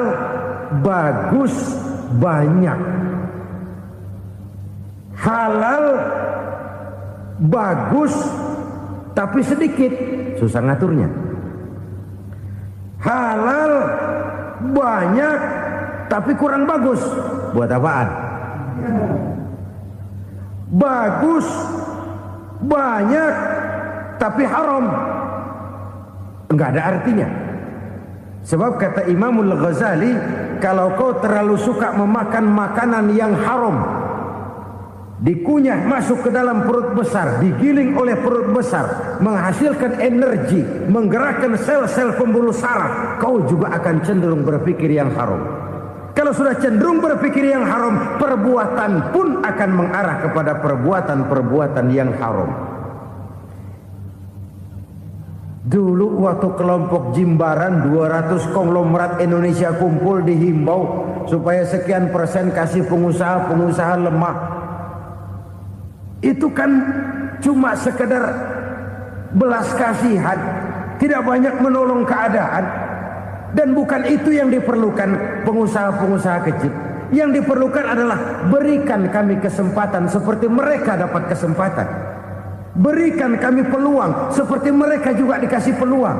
A: bagus, banyak. Halal, bagus, tapi sedikit, susah ngaturnya. Halal, banyak, tapi kurang bagus. Buat apaan? Bagus, banyak, tapi haram. Enggak ada artinya. Sebab kata Imamul Ghazali, kalau kau terlalu suka memakan makanan yang haram, dikunyah masuk ke dalam perut besar, digiling oleh perut besar, menghasilkan energi, menggerakkan sel-sel pembuluh saraf, kau juga akan cenderung berpikir yang haram. Kalau sudah cenderung berpikir yang haram, perbuatan pun akan mengarah kepada perbuatan-perbuatan yang haram. Dulu waktu kelompok Jimbaran 200 konglomerat Indonesia kumpul dihimbau supaya sekian persen kasih pengusaha-pengusaha lemah. Itu kan cuma sekedar belas kasihan, tidak banyak menolong keadaan. Dan bukan itu yang diperlukan pengusaha-pengusaha kecil. Yang diperlukan adalah berikan kami kesempatan seperti mereka dapat kesempatan. Berikan kami peluang seperti mereka juga dikasih peluang.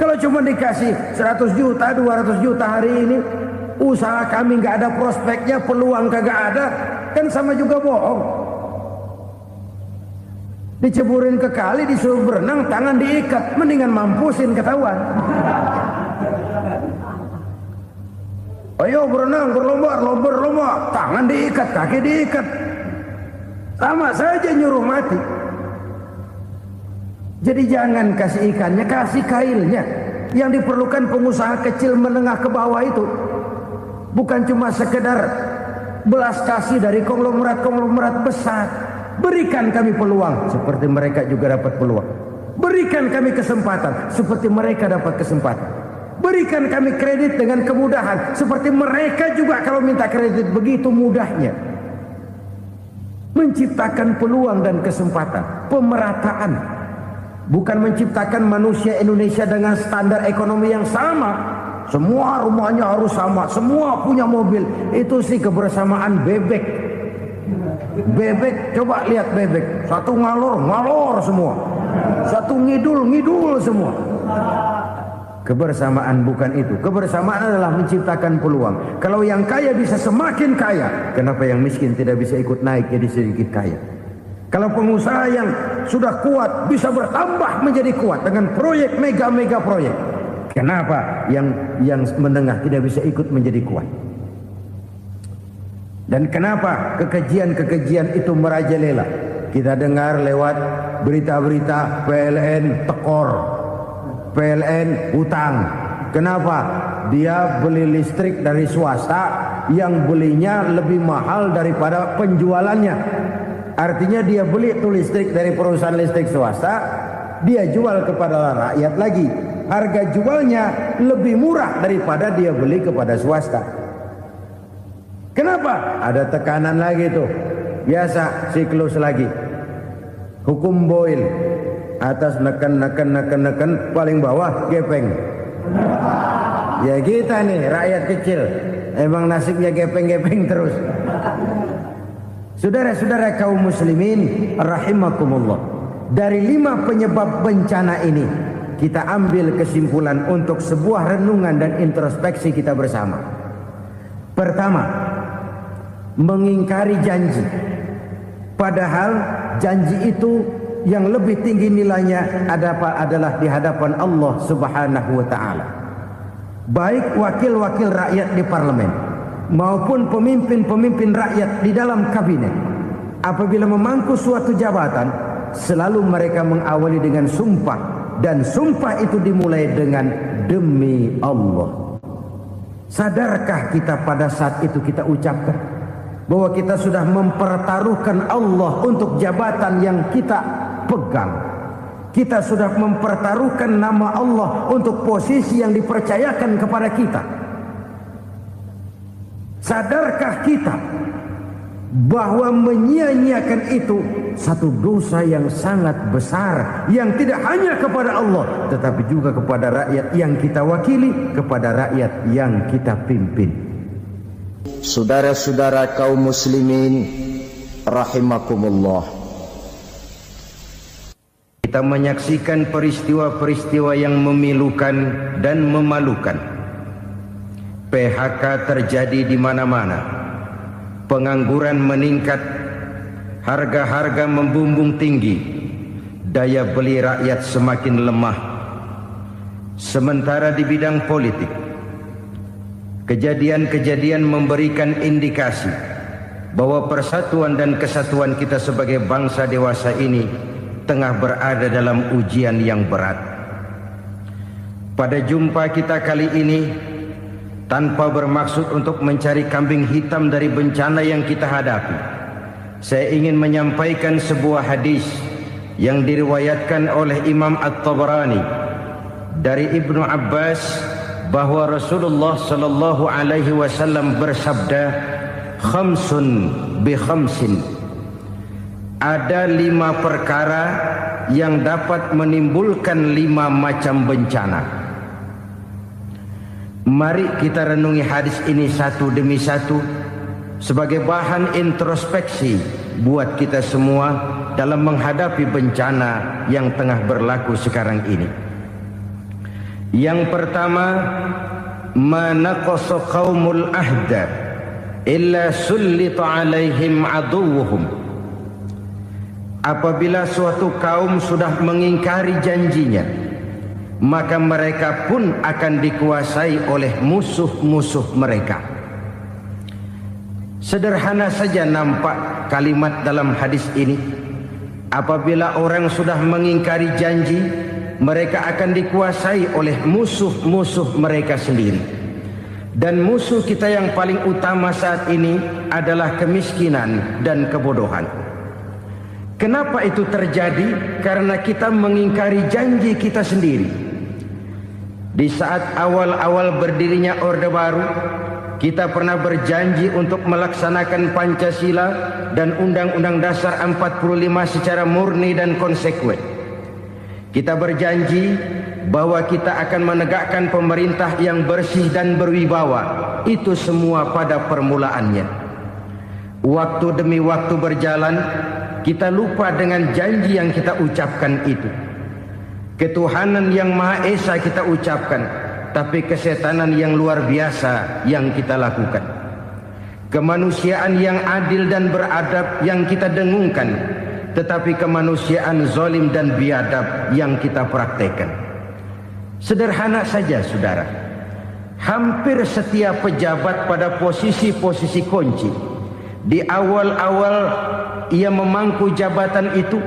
A: Kalau cuma dikasih 100 juta, 200 juta hari ini, usaha kami nggak ada prospeknya, peluang kagak ada, kan sama juga bohong. Diceburin ke kali, disuruh berenang, tangan diikat, mendingan mampusin ketahuan. Ayo berenang, berlomba, tangan diikat, kaki diikat. Sama saja nyuruh mati. Jadi jangan kasih ikannya, kasih kailnya. Yang diperlukan pengusaha kecil menengah ke bawah itu bukan cuma sekedar belas kasih dari konglomerat-konglomerat besar. Berikan kami peluang seperti mereka juga dapat peluang. Berikan kami kesempatan seperti mereka dapat kesempatan. Berikan kami kredit dengan kemudahan seperti mereka juga kalau minta kredit begitu mudahnya. Menciptakan peluang dan kesempatan, pemerataan. Bukan menciptakan manusia Indonesia dengan standar ekonomi yang sama, semua rumahnya harus sama, semua punya mobil. Itu sih kebersamaan bebek. Bebek, coba lihat bebek, satu ngalor semua, satu ngidul semua. Kebersamaan bukan itu. Kebersamaan adalah menciptakan peluang. Kalau yang kaya bisa semakin kaya, kenapa yang miskin tidak bisa ikut naik jadi sedikit kaya? Kalau pengusaha yang sudah kuat bisa bertambah menjadi kuat dengan proyek mega proyek, kenapa yang menengah tidak bisa ikut menjadi kuat? Dan kenapa kekejian itu merajalela? Kita dengar lewat berita-berita PLN tekor, PLN hutang. Kenapa? Dia beli listrik dari swasta yang belinya lebih mahal daripada penjualannya. Artinya dia beli itu listrik dari perusahaan listrik swasta, dia jual kepada rakyat lagi. Harga jualnya lebih murah daripada dia beli kepada swasta. Kenapa? Ada tekanan lagi tuh. Biasa siklus lagi. Hukum Boyle. Atas neken, paling bawah gepeng. Ya kita nih rakyat kecil, emang nasibnya gepeng terus. Saudara-saudara kaum muslimin rahimakumullah, dari 5 penyebab bencana ini kita ambil kesimpulan untuk sebuah renungan dan introspeksi kita bersama. Pertama, mengingkari janji, padahal janji itu yang lebih tinggi nilainya adalah di hadapan Allah Subhanahu wa taala. Baik wakil-wakil rakyat di parlemen maupun pemimpin-pemimpin rakyat di dalam kabinet, apabila memangku suatu jabatan, selalu mereka mengawali dengan sumpah, dan sumpah itu dimulai dengan demi Allah. Sadarkah kita pada saat itu kita ucapkan bahwa kita sudah mempertaruhkan Allah untuk jabatan yang kita pegang? Kita sudah mempertaruhkan nama Allah untuk posisi yang dipercayakan kepada kita. Sadarkah kita bahwa menyia-nyiakan itu satu dosa yang sangat besar, yang tidak hanya kepada Allah tetapi juga kepada rakyat yang kita wakili, kepada rakyat yang kita pimpin. Saudara-saudara kaum muslimin rahimakumullah, kita menyaksikan peristiwa-peristiwa yang memilukan dan memalukan. PHK terjadi di mana-mana, pengangguran meningkat, harga-harga membumbung tinggi, daya beli rakyat semakin lemah. Sementara di bidang politik, kejadian-kejadian memberikan indikasi bahwa persatuan dan kesatuan kita sebagai bangsa dewasa ini tengah berada dalam ujian yang berat. Pada jumpa kita kali ini, tanpa bermaksud untuk mencari kambing hitam dari bencana yang kita hadapi, saya ingin menyampaikan sebuah hadis yang diriwayatkan oleh Imam At-Tabarani dari Ibnu Abbas, bahwa Rasulullah sallallahu alaihi wasallam bersabda, khamsun bi khamsin, ada 5 perkara yang dapat menimbulkan 5 macam bencana. Mari kita renungi hadis ini satu demi satu sebagai bahan introspeksi buat kita semua dalam menghadapi bencana yang tengah berlaku sekarang ini. Yang pertama, manaqasa qaumul ahda illa sullita alaihim aduwwuhum. Apabila suatu kaum sudah mengingkari janjinya, maka mereka pun akan dikuasai oleh musuh-musuh mereka. Sederhana saja nampak kalimat dalam hadis ini. Apabila orang sudah mengingkari janji, mereka akan dikuasai oleh musuh-musuh mereka sendiri. Dan musuh kita yang paling utama saat ini adalah kemiskinan dan kebodohan. Kenapa itu terjadi? Karena kita mengingkari janji kita sendiri. Di saat awal-awal berdirinya Orde Baru, kita pernah berjanji untuk melaksanakan Pancasila dan Undang-Undang Dasar 45 secara murni dan konsekuen. Kita berjanji bahwa kita akan menegakkan pemerintah yang bersih dan berwibawa. Itu semua pada permulaannya. Waktu demi waktu berjalan, kita lupa dengan janji yang kita ucapkan itu. Ketuhanan yang Maha Esa kita ucapkan, tapi kesetanan yang luar biasa yang kita lakukan. Kemanusiaan yang adil dan beradab yang kita dengungkan, tetapi kemanusiaan zalim dan biadab yang kita praktekkan. Sederhana saja saudara, hampir setiap pejabat pada posisi-posisi kunci, di awal-awal ia memangku jabatan itu,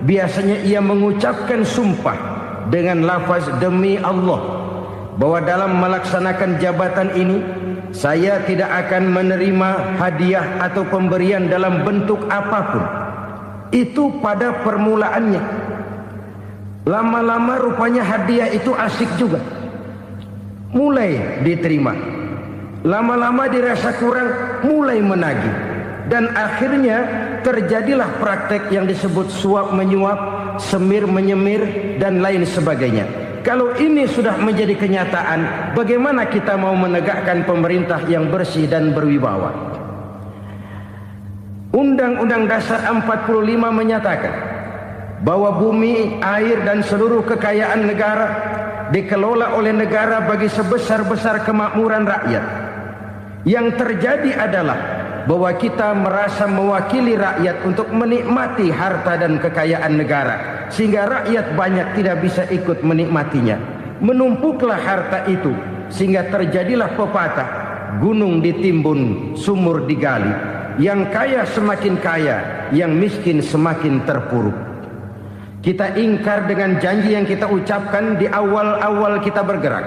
A: biasanya ia mengucapkan sumpah dengan lafaz demi Allah, bahwa dalam melaksanakan jabatan ini saya tidak akan menerima hadiah atau pemberian dalam bentuk apapun. Itu pada permulaannya. Lama-lama rupanya hadiah itu asik juga, mulai diterima. Lama-lama dirasa kurang, mulai menagih. Dan akhirnya terjadilah praktek yang disebut suap menyuap, semir menyemir, dan lain sebagainya. Kalau ini sudah menjadi kenyataan, bagaimana kita mau menegakkan pemerintah yang bersih dan berwibawa? Undang-Undang Dasar 45 menyatakan bahwa bumi, air, dan seluruh kekayaan negara dikelola oleh negara bagi sebesar-besar kemakmuran rakyat. Yang terjadi adalah bahwa kita merasa mewakili rakyat untuk menikmati harta dan kekayaan negara, sehingga rakyat banyak tidak bisa ikut menikmatinya. Menumpuklah harta itu sehingga terjadilah pepatah, gunung ditimbun, sumur digali. Yang kaya semakin kaya, yang miskin semakin terpuruk. Kita ingkar dengan janji yang kita ucapkan di awal-awal kita bergerak.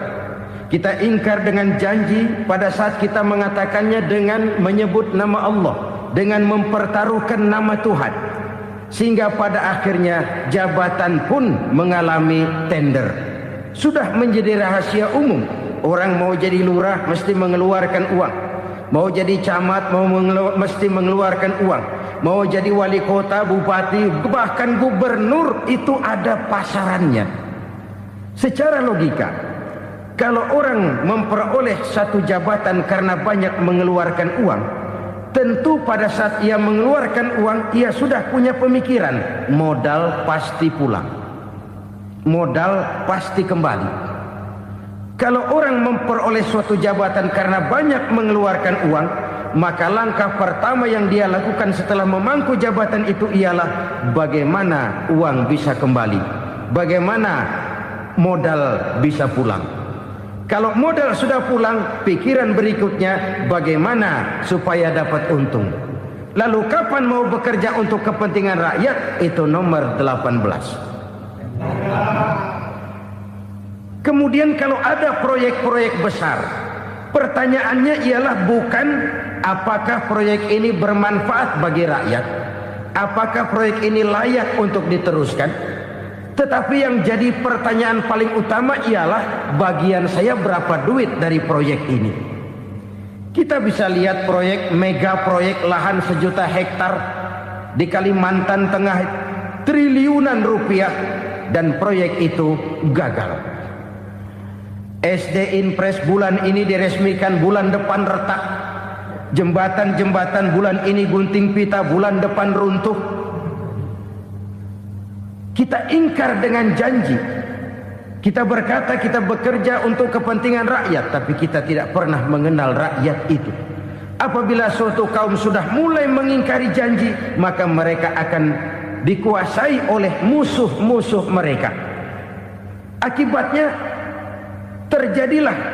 A: Kita ingkar dengan janji pada saat kita mengatakannya dengan menyebut nama Allah, dengan mempertaruhkan nama Tuhan. Sehingga pada akhirnya jabatan pun mengalami tender. Sudah menjadi rahasia umum. Orang mau jadi lurah mesti mengeluarkan uang. Mau jadi camat mesti mengeluarkan uang. Mau jadi wali kota, bupati, bahkan gubernur, itu ada pasarannya. Secara logika, kalau orang memperoleh satu jabatan karena banyak mengeluarkan uang, tentu pada saat ia mengeluarkan uang, ia sudah punya pemikiran, modal pasti pulang, modal pasti kembali. Kalau orang memperoleh suatu jabatan karena banyak mengeluarkan uang, maka langkah pertama yang dia lakukan setelah memangku jabatan itu ialah bagaimana uang bisa kembali, bagaimana modal bisa pulang. Kalau modal sudah pulang, pikiran berikutnya bagaimana supaya dapat untung. Lalu kapan mau bekerja untuk kepentingan rakyat? Itu nomor 18. Kemudian kalau ada proyek-proyek besar, pertanyaannya ialah bukan apakah proyek ini bermanfaat bagi rakyat, apakah proyek ini layak untuk diteruskan, tetapi yang jadi pertanyaan paling utama ialah bagian saya berapa duit dari proyek ini. Kita bisa lihat proyek, mega proyek lahan 1 juta hektar di Kalimantan Tengah, triliunan rupiah, dan proyek itu gagal. SD Impres bulan ini diresmikan, bulan depan retak. Jembatan-jembatan bulan ini gunting pita, bulan depan runtuh. Kita ingkar dengan janji. Kita berkata kita bekerja untuk kepentingan rakyat, tapi kita tidak pernah mengenal rakyat itu. Apabila suatu kaum sudah mulai mengingkari janji, maka mereka akan dikuasai oleh musuh-musuh mereka. Akibatnya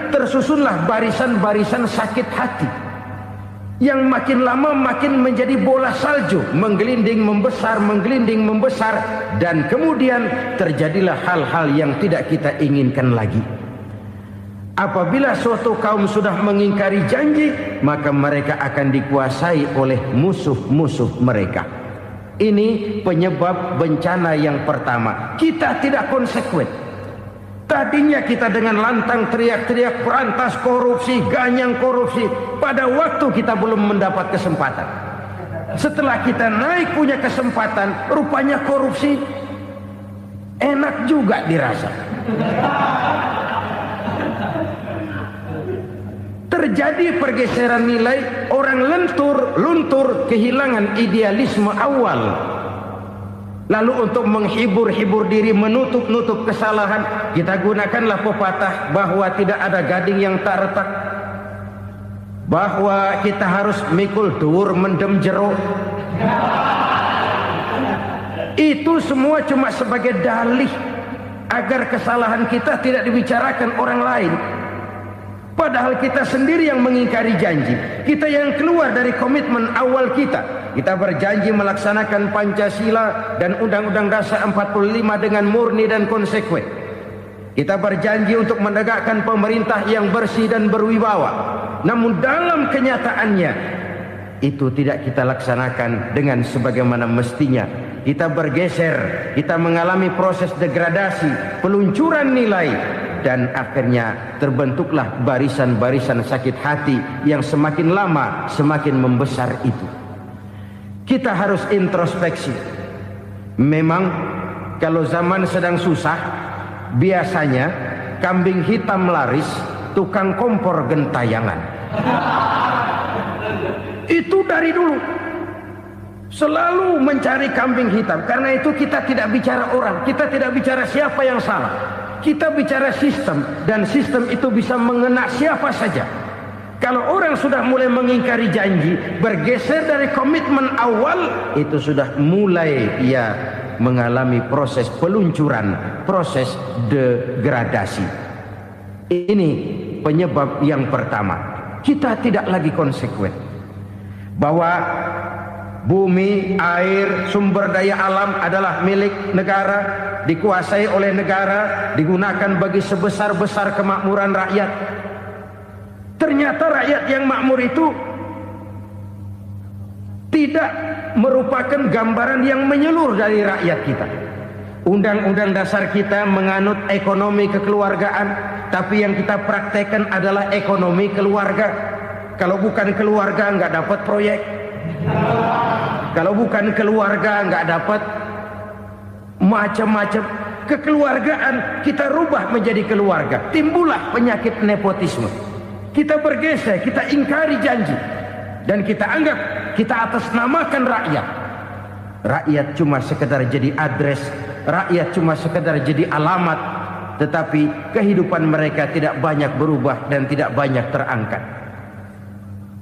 A: tersusunlah barisan-barisan sakit hati yang makin lama makin menjadi bola salju, menggelinding membesar, dan kemudian terjadilah hal-hal yang tidak kita inginkan lagi. Apabila suatu kaum sudah mengingkari janji, maka mereka akan dikuasai oleh musuh-musuh mereka. Ini penyebab bencana yang pertama. Kita tidak konsekuen. Tadinya kita dengan lantang teriak-teriak berantas korupsi, ganyang korupsi. Pada waktu kita belum mendapat kesempatan. Setelah kita naik punya kesempatan, rupanya korupsi enak juga dirasa. Terjadi pergeseran nilai, orang luntur, kehilangan idealisme awal. Lalu untuk menghibur-hibur diri, menutup-nutup kesalahan, kita gunakanlah pepatah bahwa tidak ada gading yang tak retak, bahwa kita harus mikul dur mendem jero. Itu semua cuma sebagai dalih agar kesalahan kita tidak dibicarakan orang lain. Padahal kita sendiri yang mengingkari janji. Kita yang keluar dari komitmen awal kita. Kita berjanji melaksanakan Pancasila dan Undang-Undang Dasar 45 dengan murni dan konsekuen. Kita berjanji untuk menegakkan pemerintah yang bersih dan berwibawa. Namun dalam kenyataannya itu tidak kita laksanakan dengan sebagaimana mestinya. Kita bergeser, kita mengalami proses degradasi, peluncuran nilai, dan akhirnya terbentuklah barisan-barisan sakit hati yang semakin lama semakin membesar itu. Kita harus introspeksi. Memang kalau zaman sedang susah, biasanya kambing hitam laris, tukang kompor gentayangan. Itu dari dulu selalu mencari kambing hitam. Karena itu kita tidak bicara orang, kita tidak bicara siapa yang salah, kita bicara sistem. Dan sistem itu bisa mengena siapa saja. Kalau orang sudah mulai mengingkari janji, bergeser dari komitmen awal, itu sudah mulai ia mengalami proses peluncuran, proses degradasi. Ini penyebab yang pertama. Kita tidak lagi konsekuen bahwa bumi, air, sumber daya alam adalah milik negara, dikuasai oleh negara, digunakan bagi sebesar-besar kemakmuran rakyat. Ternyata rakyat yang makmur itu tidak merupakan gambaran yang menyeluruh dari rakyat kita. Undang-undang dasar kita menganut ekonomi kekeluargaan, tapi yang kita praktekkan adalah ekonomi keluarga. Kalau bukan keluarga nggak dapat proyek. Kalau bukan keluarga nggak dapat macam-macam. Kekeluargaan kita rubah menjadi keluarga. Timbullah penyakit nepotisme. Kita bergeser, kita ingkari janji, dan kita anggap kita atasnamakan rakyat. Rakyat cuma sekedar jadi address, rakyat cuma sekedar jadi alamat, tetapi kehidupan mereka tidak banyak berubah dan tidak banyak terangkat.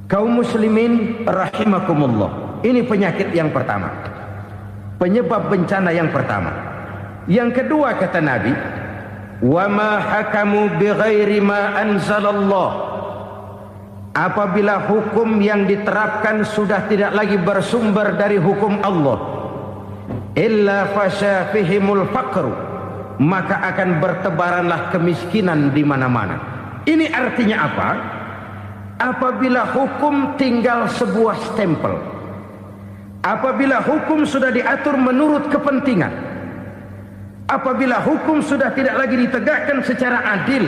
A: Kaum muslimin rahimakumullah, ini penyakit yang pertama, penyebab bencana yang pertama. Yang kedua kata Nabi, wa ma hakamu bighairi ma anzalallah. Apabila hukum yang diterapkan sudah tidak lagi bersumber dari hukum Allah, illa fasha fihimul faqru, maka akan bertebaranlah kemiskinan di mana-mana. Ini artinya apa? Apabila hukum tinggal sebuah stempel, apabila hukum sudah diatur menurut kepentingan, apabila hukum sudah tidak lagi ditegakkan secara adil,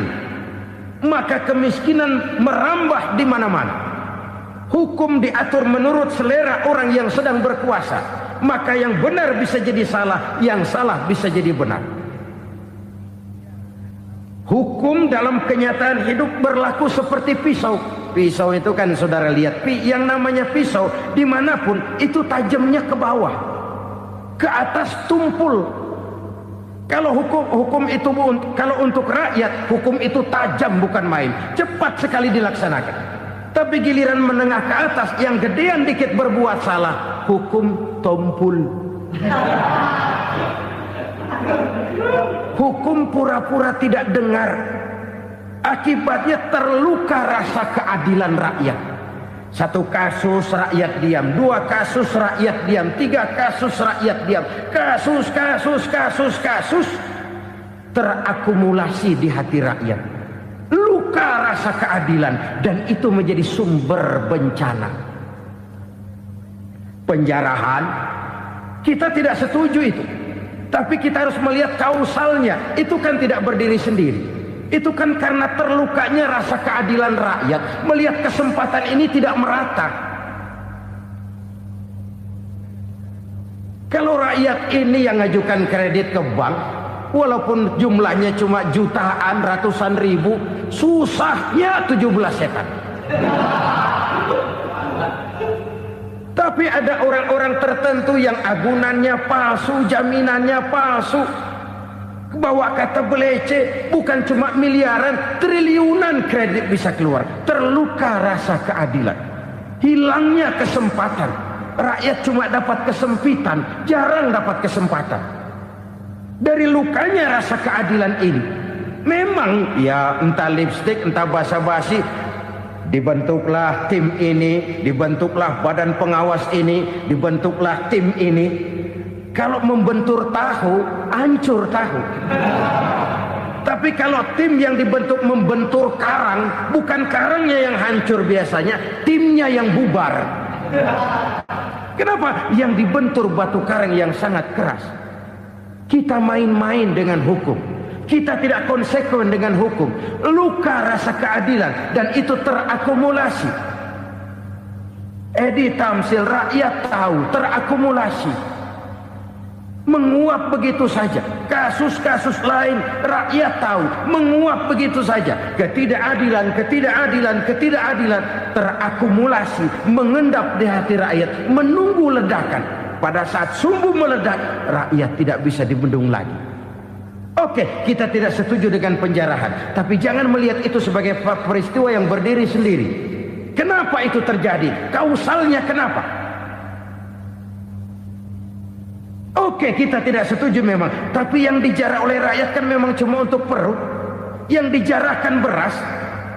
A: maka kemiskinan merambah di mana-mana. Hukum diatur menurut selera orang yang sedang berkuasa, maka yang benar bisa jadi salah, yang salah bisa jadi benar. Hukum dalam kenyataan hidup berlaku seperti pisau. Pisau itu kan saudara lihat, yang namanya pisau dimanapun itu tajamnya ke bawah, ke atas tumpul. Kalau hukum itu, kalau untuk rakyat, hukum itu tajam bukan main, cepat sekali dilaksanakan. Tapi giliran menengah ke atas, yang gedean dikit berbuat salah, hukum tumpul. Hukum pura-pura tidak dengar. Akibatnya terluka rasa keadilan rakyat. Satu kasus rakyat diam, dua kasus rakyat diam, tiga kasus rakyat diam, kasus terakumulasi di hati rakyat. Luka rasa keadilan, dan itu menjadi sumber bencana. Penjarahan, kita tidak setuju itu, tapi kita harus melihat kausalnya. Itu kan tidak berdiri sendiri. Itu kan karena terlukanya rasa keadilan rakyat, melihat kesempatan ini tidak merata. Kalau rakyat ini yang ngajukan kredit ke bank, Walaupun jumlahnya cuma jutaan, ratusan ribu, susahnya 17 setan. Tapi ada orang-orang tertentu yang agunannya palsu, jaminannya palsu, bawa kata belece, bukan cuma miliaran, triliunan kredit bisa keluar. Terluka rasa keadilan, hilangnya kesempatan. Rakyat cuma dapat kesempitan, jarang dapat kesempatan. Dari lukanya rasa keadilan ini, memang ya entah lipstik, entah basa-basi, dibentuklah tim ini, dibentuklah badan pengawas ini, dibentuklah tim ini. Kalau membentur tahu, hancur tahu. Tapi kalau tim yang dibentuk membentur karang, bukan karangnya yang hancur biasanya, timnya yang bubar. Kenapa? Yang dibentur batu karang yang sangat keras. Kita main-main dengan hukum, kita tidak konsekuen dengan hukum. Luka rasa keadilan, dan itu terakumulasi. Edi Tamsil, rakyat tahu, terakumulasi, menguap begitu saja. Kasus-kasus lain rakyat tahu, menguap begitu saja. Ketidakadilan, ketidakadilan, ketidakadilan terakumulasi, mengendap di hati rakyat, menunggu ledakan. Pada saat sumbu meledak, rakyat tidak bisa dibendung lagi. Oke, kita tidak setuju dengan penjarahan, tapi jangan melihat itu sebagai peristiwa yang berdiri sendiri. Kenapa itu terjadi? Kausalnya kenapa? Oke, kita tidak setuju memang, tapi yang dijarah oleh rakyat kan memang cuma untuk perut. Yang dijarahkan beras,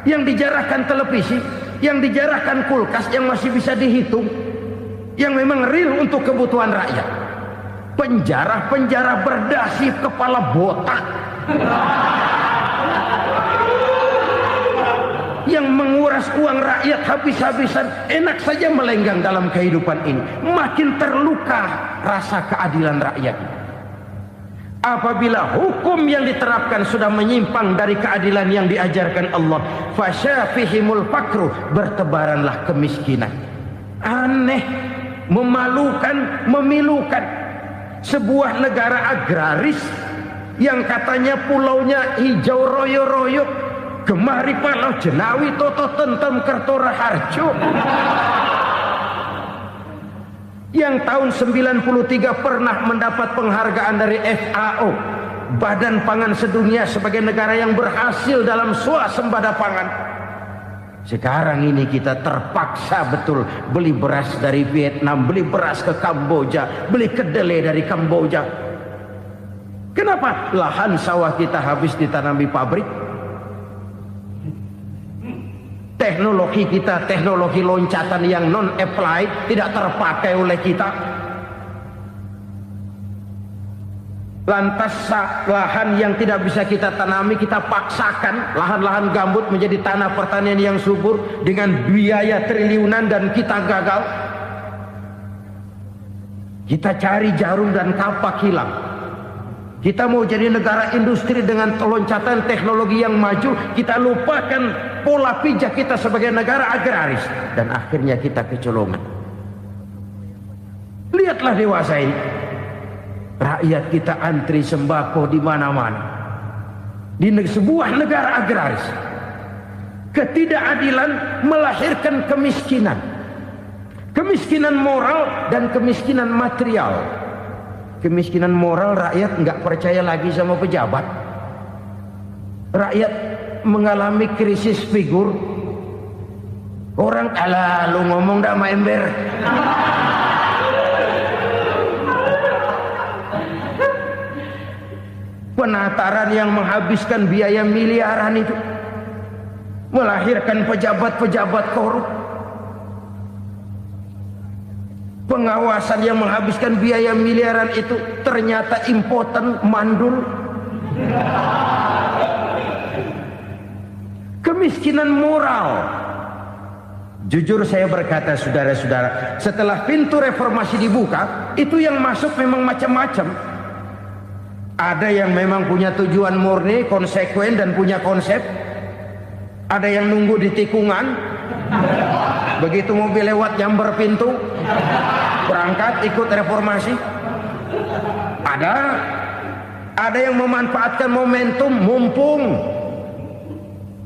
A: yang dijarahkan televisi, yang dijarahkan kulkas yang masih bisa dihitung, yang memang real untuk kebutuhan rakyat. Penjara-penjara berdasi kepala botak yang menguras uang rakyat habis-habisan, enak saja melenggang dalam kehidupan ini. Makin terluka rasa keadilan rakyat. Apabila hukum yang diterapkan sudah menyimpang dari keadilan yang diajarkan Allah, fasyafihimul fakru, bertebaranlah kemiskinan. Aneh, memalukan, memilukan. Sebuah negara agraris yang katanya pulaunya hijau royo-royo, Gemah Ripalau, Jenawi, Toto, Tentem, Kertora, Harjo, yang tahun 93 pernah mendapat penghargaan dari FAO, Badan Pangan Sedunia, sebagai negara yang berhasil dalam swasembada pangan. Sekarang ini kita terpaksa betul beli beras dari Vietnam, beli beras ke Kamboja, beli kedelai dari Kamboja. Kenapa? Lahan sawah kita habis ditanami pabrik. Teknologi kita, teknologi loncatan yang non-applied, tidak terpakai oleh kita. Lantas lahan yang tidak bisa kita tanami, kita paksakan lahan-lahan gambut menjadi tanah pertanian yang subur dengan biaya triliunan, dan kita gagal. Kita cari jarum dan kapak hilang. Kita mau jadi negara industri dengan loncatan teknologi yang maju, kita lupakan pola pijak kita sebagai negara agraris, dan akhirnya kita kecolongan. Lihatlah dewasa ini. Rakyat kita antri sembako di mana-mana. Di sebuah negara agraris, ketidakadilan melahirkan kemiskinan. Kemiskinan moral dan kemiskinan material. Kemiskinan moral, rakyat nggak percaya lagi sama pejabat. Rakyat mengalami krisis figur. Orang, alah lu ngomong dah sama ember. Penataran yang menghabiskan biaya miliaran itu melahirkan pejabat-pejabat korup. Pengawasan yang menghabiskan biaya miliaran itu ternyata impoten, mandul. Kemiskinan moral. Jujur saya berkata, saudara-saudara, setelah pintu reformasi dibuka, itu yang masuk memang macam-macam. Ada yang memang punya tujuan murni, konsekuen, dan punya konsep. Ada yang nunggu di tikungan, begitu mobil lewat nyamber pintu, berangkat ikut reformasi. Ada. Ada yang memanfaatkan momentum mumpung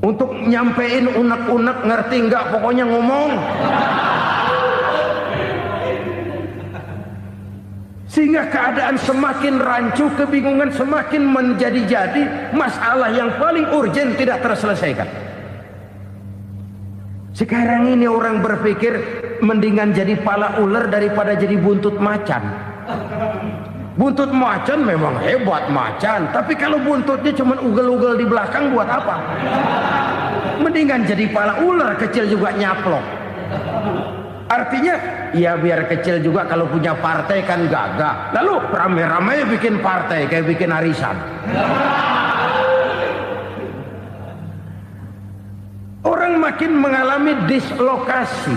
A: untuk nyampein unek-unek, ngerti nggak, pokoknya ngomong. Sehingga keadaan semakin rancu, kebingungan semakin menjadi-jadi, masalah yang paling urgen tidak terselesaikan. Sekarang ini orang berpikir mendingan jadi pala ular daripada jadi buntut macan. Buntut macan memang hebat macan, tapi kalau buntutnya cuma ugel-ugel di belakang buat apa? Mendingan jadi pala ular, kecil juga nyaplok. Artinya ya biar kecil juga kalau punya partai kan gagah. Lalu rame-rame bikin partai kayak bikin arisan. Orang makin mengalami dislokasi.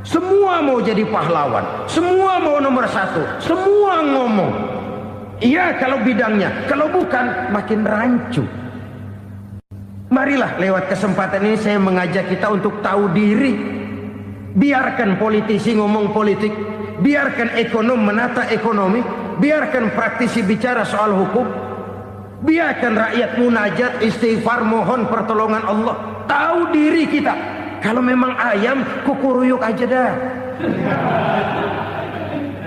A: Semua mau jadi pahlawan, semua mau nomor satu, semua ngomong. Iya kalau bidangnya, kalau bukan makin rancu. Marilah lewat kesempatan ini saya mengajak kita untuk tahu diri. Biarkan politisi ngomong politik, biarkan ekonom menata ekonomi, biarkan praktisi bicara soal hukum, biarkan rakyat munajat, istighfar, mohon pertolongan Allah. Tahu diri kita. Kalau memang ayam, kukuruyuk aja dah.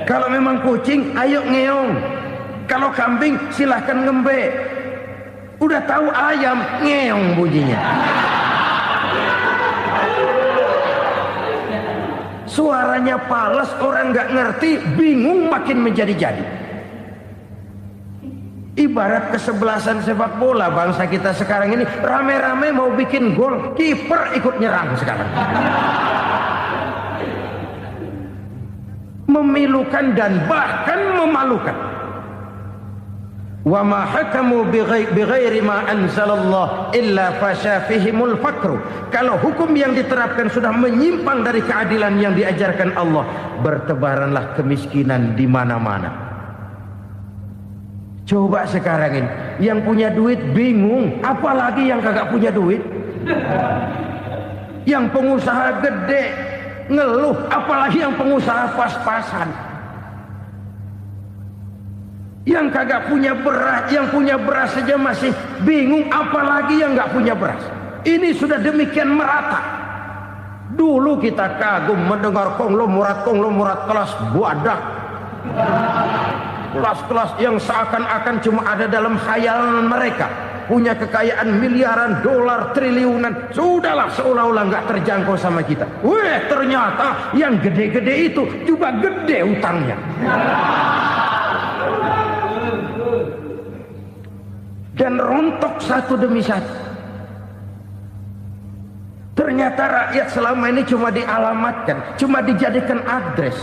A: Kalau memang kucing, ayo ngeong. Kalau kambing, silahkan ngembe. Udah tahu ayam, ngeong bunyinya. Suaranya palas, orang nggak ngerti, bingung, makin menjadi-jadi. Ibarat kesebelasan sepak bola bangsa kita sekarang ini, rame-rame mau bikin gol, kiper ikut nyerang sekarang. Memilukan dan bahkan memalukan. Wa ma hakamu bighairi ma anzalallah illa fasha fihimul fakru. Kalau hukum yang diterapkan sudah menyimpang dari keadilan yang diajarkan Allah, bertebaranlah kemiskinan di mana-mana. Coba sekarang ini yang punya duit bingung, apalagi yang kagak punya duit. Yang pengusaha gede ngeluh, apalagi yang pengusaha pas-pasan. Yang kagak punya beras, yang punya beras saja masih bingung, apalagi yang nggak punya beras. Ini sudah demikian merata. Dulu kita kagum mendengar konglomerat kelas buadak, kelas-kelas yang seakan-akan cuma ada dalam khayalan mereka, punya kekayaan miliaran dolar, triliunan. Sudahlah, seolah-olah nggak terjangkau sama kita. Weh, ternyata yang gede-gede itu juga gede utangnya. Dan rontok satu demi satu. Ternyata rakyat selama ini cuma dialamatkan, cuma dijadikan address.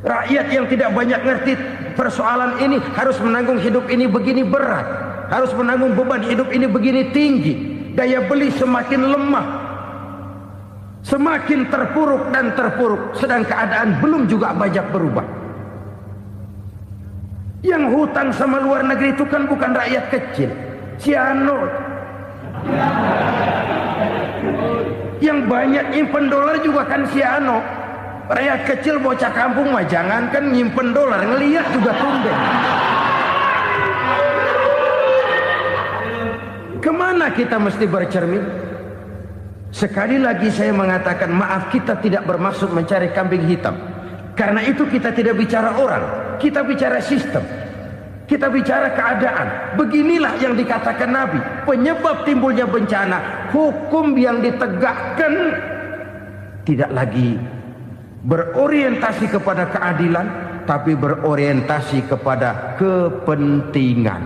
A: Rakyat yang tidak banyak ngerti persoalan ini harus menanggung hidup ini begini berat, harus menanggung beban hidup ini begini tinggi. Daya beli semakin lemah, semakin terpuruk dan terpuruk, sedang keadaan belum juga banyak berubah. Yang hutang sama luar negeri itu kan bukan rakyat kecil, Ciano. Yang banyak nyimpen dolar juga kan Ciano. Rakyat kecil bocah kampung mah jangankan nyimpen dolar, ngelihat juga tumben. Kemana kita mesti bercermin? Sekali lagi saya mengatakan maaf, kita tidak bermaksud mencari kambing hitam. Karena itu kita tidak bicara orang, kita bicara sistem, kita bicara keadaan. Beginilah yang dikatakan Nabi, penyebab timbulnya bencana, hukum yang ditegakkan tidak lagi berorientasi kepada keadilan, tapi berorientasi kepada kepentingan.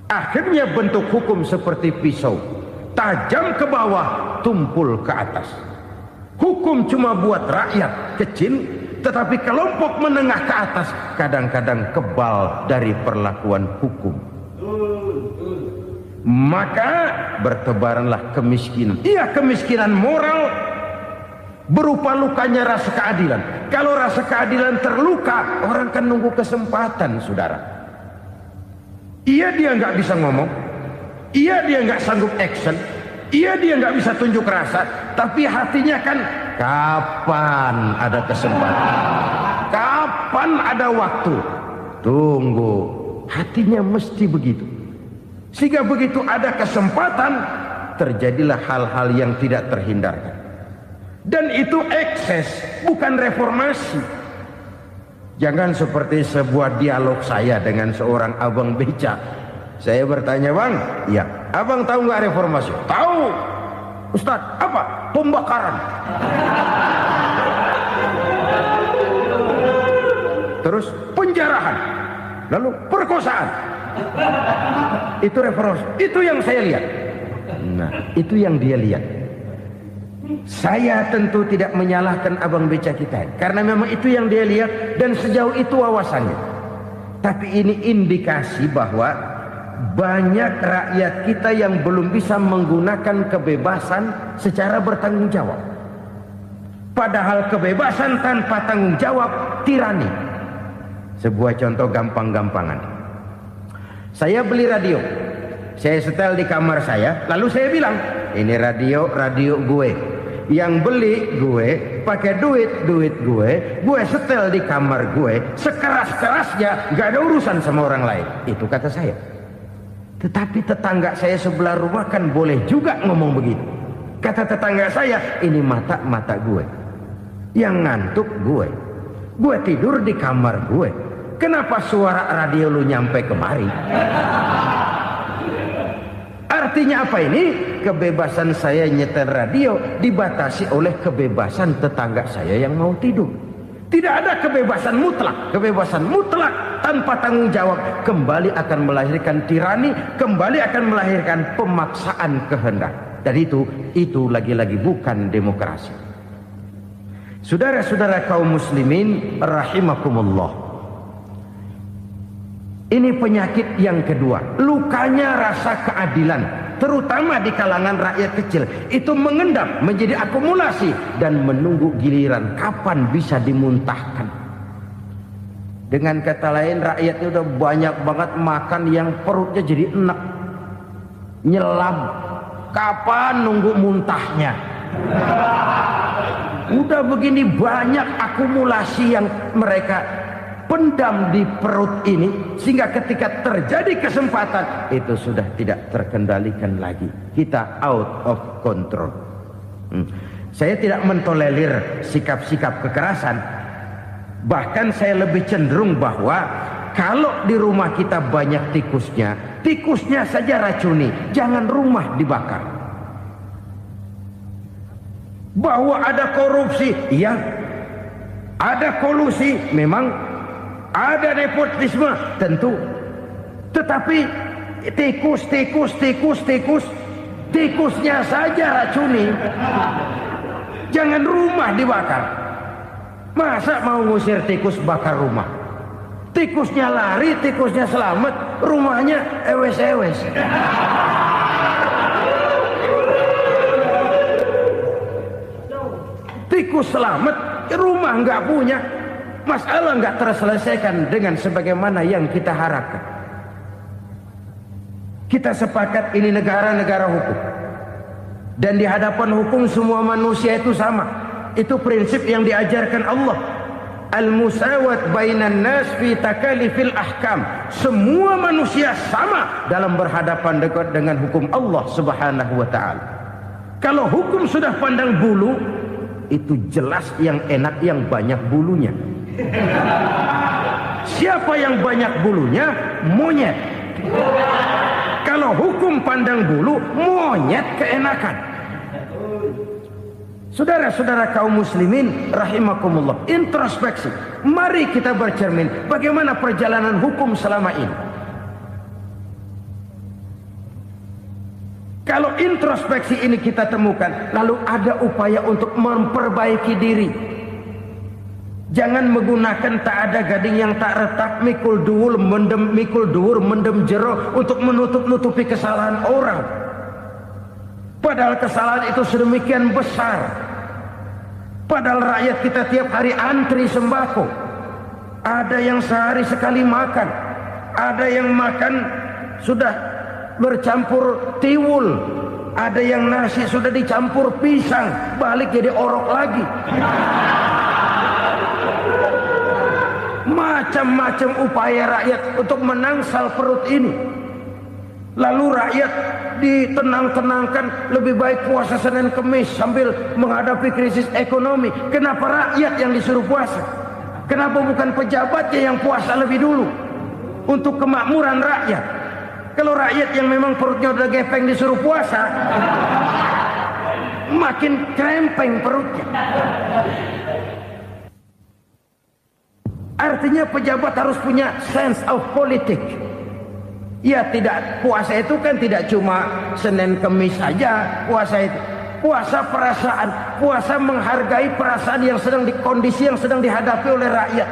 A: Akhirnya bentuk hukum seperti pisau, tajam ke bawah, tumpul ke atas. Hukum cuma buat rakyat kecil, tetapi kelompok menengah ke atas kadang-kadang kebal dari perlakuan hukum. Maka bertebaranlah kemiskinan. Iya, kemiskinan moral berupa lukanya rasa keadilan. Kalau rasa keadilan terluka, orang kan nunggu kesempatan, saudara. Iya, dia nggak bisa ngomong. Iya, dia nggak sanggup action. Iya, dia nggak bisa tunjuk rasa, tapi hatinya kan kapan ada kesempatan, kapan ada waktu. Tunggu, hatinya mesti begitu. Sehingga begitu ada kesempatan, terjadilah hal-hal yang tidak terhindarkan. Dan itu ekses, bukan reformasi. Jangan seperti sebuah dialog saya dengan seorang abang beca. Saya bertanya, bang, ya, abang tahu nggak reformasi? Tahu. Ustaz, apa? Pembakaran. Terus penjarahan. Lalu perkosaan. Itu reformasi. Itu yang saya lihat. Nah, itu yang dia lihat. Saya tentu tidak menyalahkan abang beca kita, karena memang itu yang dia lihat dan sejauh itu wawasannya. Tapi ini indikasi bahwa banyak rakyat kita yang belum bisa menggunakan kebebasan secara bertanggung jawab. Padahal kebebasan tanpa tanggung jawab tirani. Sebuah contoh gampang-gampangan. Saya beli radio, saya setel di kamar saya, lalu saya bilang, ini radio gue. Yang beli gue, pakai duit gue setel di kamar gue, sekeras-kerasnya, gak ada urusan sama orang lain. Itu kata saya. Tetapi tetangga saya sebelah rumah kan boleh juga ngomong begitu. Kata tetangga saya, ini mata gue, yang ngantuk gue tidur di kamar gue. Kenapa suara radio lu nyampe kemari? Artinya apa ini? Kebebasan saya nyetel radio dibatasi oleh kebebasan tetangga saya yang mau tidur. Tidak ada kebebasan mutlak. Kebebasan mutlak tanpa tanggung jawab kembali akan melahirkan tirani, kembali akan melahirkan pemaksaan kehendak. Dan itu lagi-lagi bukan demokrasi. Saudara-saudara kaum muslimin rahimakumullah. Ini penyakit yang kedua, lukanya rasa keadilan, terutama di kalangan rakyat kecil. Itu mengendap menjadi akumulasi dan menunggu giliran kapan bisa dimuntahkan. Dengan kata lain, rakyatnya udah banyak banget makan yang perutnya jadi enak, nyelam. Kapan nunggu muntahnya? Udah begini banyak akumulasi yang mereka pendam di perut ini, sehingga ketika terjadi kesempatan itu sudah tidak terkendalikan lagi. Kita out of control. Saya tidak mentolerir sikap-sikap kekerasan. Bahkan saya lebih cenderung bahwa kalau di rumah kita banyak tikusnya saja racuni, jangan rumah dibakar. Bahwa ada korupsi, iya. Ada kolusi, memang. Ada nepotisme, tentu. Tetapi tikusnya saja racuni. Jangan rumah dibakar. Masa mau ngusir tikus bakar rumah? Tikusnya lari, tikusnya selamat, rumahnya ewes-ewes. Tikus selamat, rumah nggak punya. Masalah nggak terselesaikan dengan sebagaimana yang kita harapkan. Kita sepakat ini negara hukum, dan di hadapan hukum semua manusia itu sama. Itu prinsip yang diajarkan Allah. Al-musawat bainan nas fi takalifil ahkam. Semua manusia sama dalam berhadapan dengan hukum Allah Subhanahu wa taala. Kalau hukum sudah pandang bulu, itu jelas yang enak yang banyak bulunya. Siapa yang banyak bulunya? Monyet. Kalau hukum pandang bulu, monyet keenakan. Saudara-saudara kaum muslimin rahimakumullah, introspeksi. Mari kita bercermin bagaimana perjalanan hukum selama ini. Kalau introspeksi ini kita temukan, lalu ada upaya untuk memperbaiki diri. Jangan menggunakan tak ada gading yang tak retak, mikul duwur mendem jero untuk menutup-nutupi kesalahan orang. Padahal kesalahan itu sedemikian besar. Padahal rakyat kita tiap hari antri sembako. Ada yang sehari sekali makan, ada yang makan sudah bercampur tiwul, ada yang nasi sudah dicampur pisang, balik jadi orok lagi. macam-macam upaya rakyat untuk menangsal perut ini. Lalu rakyat ditenang-tenangkan, lebih baik puasa Senin Kemis sambil menghadapi krisis ekonomi. Kenapa rakyat yang disuruh puasa? Kenapa bukan pejabatnya yang puasa lebih dulu untuk kemakmuran rakyat? Kalau rakyat yang memang perutnya udah gepeng disuruh puasa, makin krempeng perutnya. Artinya pejabat harus punya sense of politik. Ya, tidak, puasa itu kan tidak cuma Senin Kemis saja puasa itu. Puasa perasaan, puasa menghargai perasaan yang sedang kondisi yang sedang dihadapi oleh rakyat.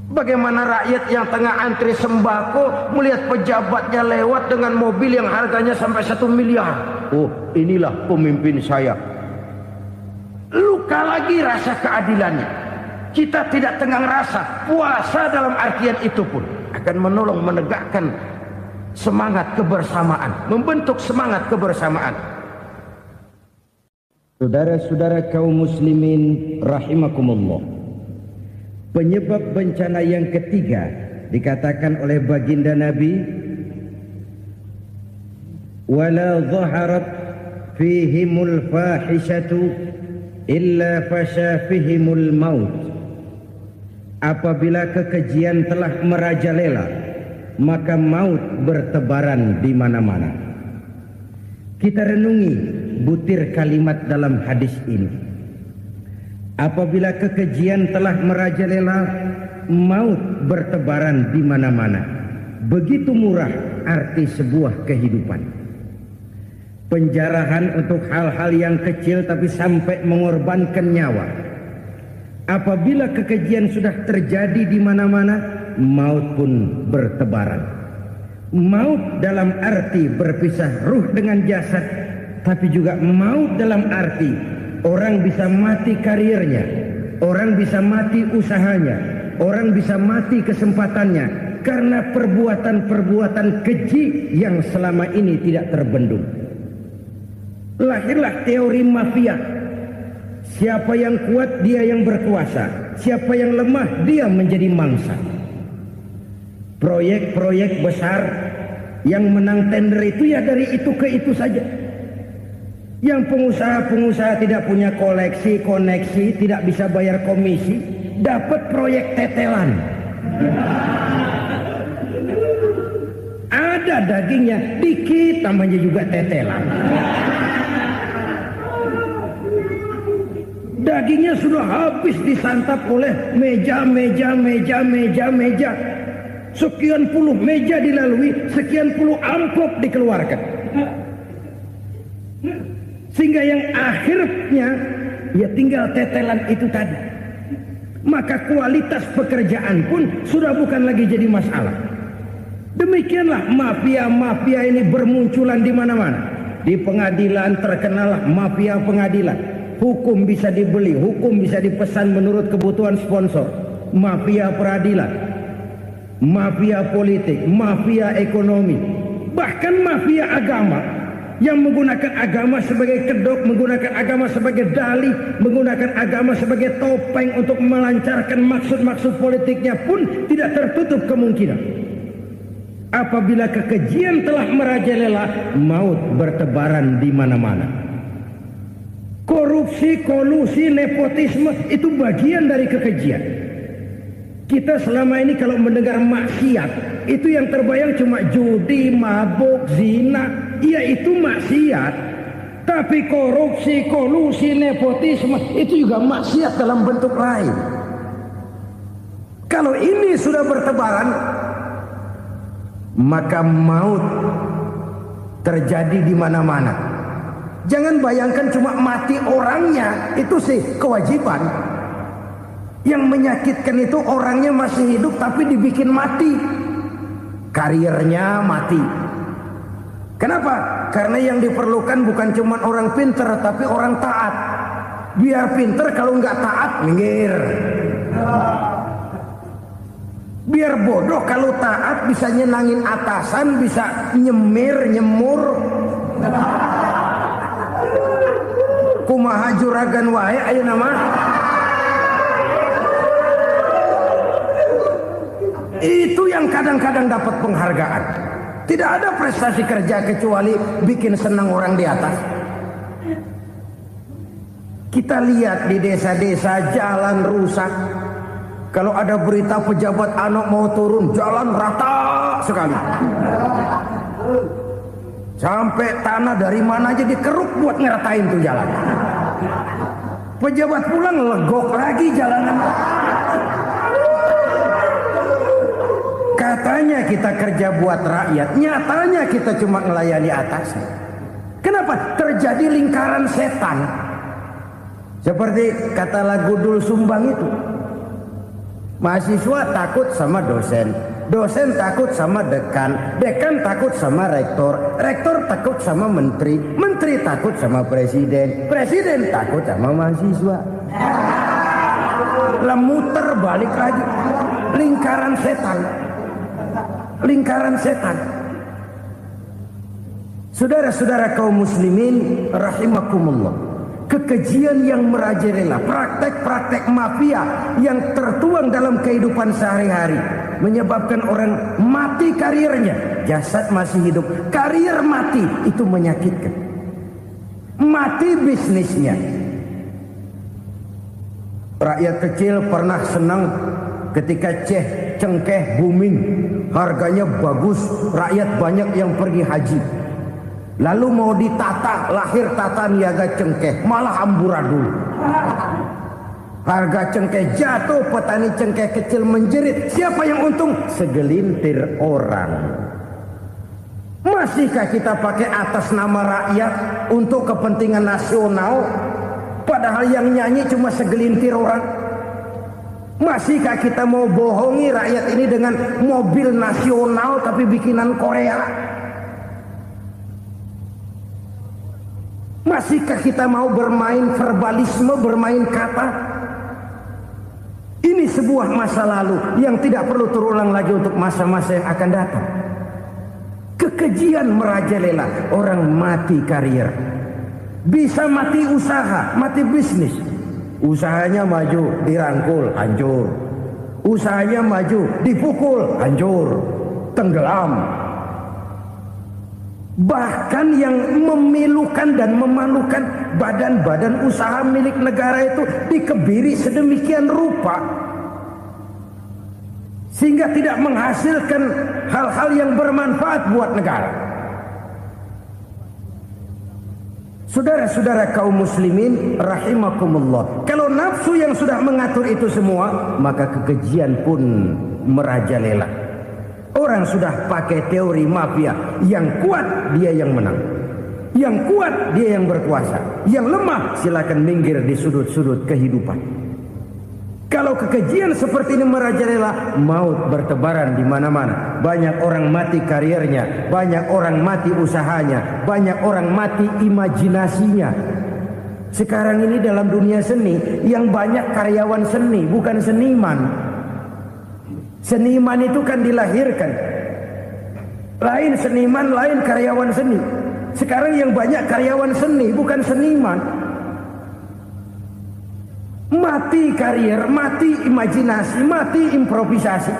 A: Bagaimana rakyat yang tengah antri sembako melihat pejabatnya lewat dengan mobil yang harganya sampai 1 miliar. Oh, inilah pemimpin saya. Luka lagi rasa keadilannya. Kita tidak tenggang rasa. Puasa dalam artian itu pun akan menolong menegakkan semangat kebersamaan, membentuk semangat kebersamaan. Saudara-saudara kaum muslimin rahimakumullah, penyebab bencana yang ketiga dikatakan oleh baginda Nabi, wala dhaharat fihimul fahishatu illa fasha fihimul maut. Apabila kekejian telah merajalela, maka maut bertebaran di mana-mana. Kita renungi butir kalimat dalam hadis ini. Apabila kekejian telah merajalela, maut bertebaran di mana-mana. Begitu murah arti sebuah kehidupan. Penjarahan untuk hal-hal yang kecil tapi sampai mengorbankan nyawa. Apabila kekejian sudah terjadi di mana-mana, maut pun bertebaran. Maut dalam arti berpisah ruh dengan jasad, tapi juga maut dalam arti orang bisa mati karirnya, orang bisa mati usahanya, orang bisa mati kesempatannya karena perbuatan-perbuatan keji yang selama ini tidak terbendung. Lahirlah teori mafia. Siapa yang kuat dia yang berkuasa, siapa yang lemah dia menjadi mangsa. Proyek-proyek besar yang menang tender itu ya dari itu ke itu saja. Yang pengusaha-pengusaha tidak punya koneksi, tidak bisa bayar komisi, dapat proyek tetelan. Ada dagingnya, dikit namanya juga tetelan. Dagingnya sudah habis disantap oleh meja. Sekian puluh meja dilalui, sekian puluh amplop dikeluarkan. Sehingga yang akhirnya ya tinggal tetelan itu tadi. Maka kualitas pekerjaan pun sudah bukan lagi jadi masalah. Demikianlah mafia-mafia ini bermunculan di mana-mana. Di pengadilan terkenal mafia pengadilan. Hukum bisa dibeli, hukum bisa dipesan menurut kebutuhan sponsor. Mafia peradilan, mafia politik, mafia ekonomi, bahkan mafia agama yang menggunakan agama sebagai kedok, menggunakan agama sebagai dalih, menggunakan agama sebagai topeng untuk melancarkan maksud-maksud politiknya pun tidak tertutup kemungkinan. Apabila kekejian telah merajalela, maut bertebaran di mana-mana. Korupsi, kolusi, nepotisme itu bagian dari kekejian. Kita selama ini kalau mendengar maksiat, itu yang terbayang cuma judi, mabuk, zina. Iya, itu maksiat. Tapi korupsi, kolusi, nepotisme itu juga maksiat dalam bentuk lain. Kalau ini sudah bertebaran, maka maut terjadi di mana-mana. Jangan bayangkan cuma mati orangnya, itu sih kewajiban. Yang menyakitkan itu orangnya masih hidup tapi dibikin mati. Karirnya mati. Kenapa? Karena yang diperlukan bukan cuma orang pinter tapi orang taat. Biar pinter, kalau nggak taat minggir. Biar bodoh, kalau taat bisa nyenangin atasan, bisa nyemur. Kumaha juragan wae ayeuna mah. Itu yang kadang-kadang dapat penghargaan. Tidak ada prestasi kerja kecuali bikin senang orang di atas. Kita lihat di desa-desa jalan rusak. Kalau ada berita pejabat anak mau turun, jalan rata sekali. Sampai tanah dari mana aja dikeruk buat ngeratain tuh jalan. Pejabat pulang legok lagi jalanan. Katanya kita kerja buat rakyat, nyatanya kita cuma melayani atasnya. Kenapa? Terjadi lingkaran setan. Seperti kata lagu Dul Sumbang itu. Mahasiswa takut sama dosen, dosen takut sama dekan, dekan takut sama rektor, rektor takut sama menteri, menteri takut sama presiden, presiden takut sama mahasiswa. Muter balik lagi. Lingkaran setan. Lingkaran setan. Saudara-saudara kaum muslimin rahimakumullah. Kekejian yang merajalela, praktek-praktek mafia yang tertuang dalam kehidupan sehari-hari menyebabkan orang mati karirnya, jasad masih hidup, karir mati, itu menyakitkan. Mati bisnisnya. Rakyat kecil pernah senang ketika cengkeh booming, harganya bagus, rakyat banyak yang pergi haji. Lalu mau ditata, lahir tata niaga cengkeh, malah amburadul. Harga cengkeh jatuh, petani cengkeh kecil menjerit. Siapa yang untung? Segelintir orang. Masihkah kita pakai atas nama rakyat untuk kepentingan nasional? Padahal yang nyanyi cuma segelintir orang. Masihkah kita mau bohongi rakyat ini dengan mobil nasional tapi bikinan Korea? Masihkah kita mau bermain verbalisme, bermain kata? Ini sebuah masa lalu yang tidak perlu terulang lagi untuk masa-masa yang akan datang. Kekejian merajalela, orang mati karir. Bisa mati usaha, mati bisnis. Usahanya maju, dirangkul, hancur. Usahanya maju, dipukul, hancur, tenggelam. Bahkan yang memilukan dan memalukan badan-badan usaha milik negara itu dikebiri sedemikian rupa sehingga tidak menghasilkan hal-hal yang bermanfaat buat negara. Saudara-saudara kaum muslimin rahimakumullah, kalau nafsu yang sudah mengatur itu semua, maka kekejian pun merajalela. Orang sudah pakai teori mafia, yang kuat dia yang menang, yang kuat dia yang berkuasa, yang lemah silakan minggir di sudut-sudut kehidupan. Kalau kekejian seperti ini merajalela, maut bertebaran di mana-mana. Banyak orang mati karirnya, banyak orang mati usahanya, banyak orang mati imajinasinya. Sekarang ini dalam dunia seni yang banyak karyawan seni, bukan seniman. Seniman itu kan dilahirkan. Lain seniman, lain karyawan seni. Sekarang yang banyak karyawan seni, bukan seniman. Mati karir, mati imajinasi, mati improvisasi.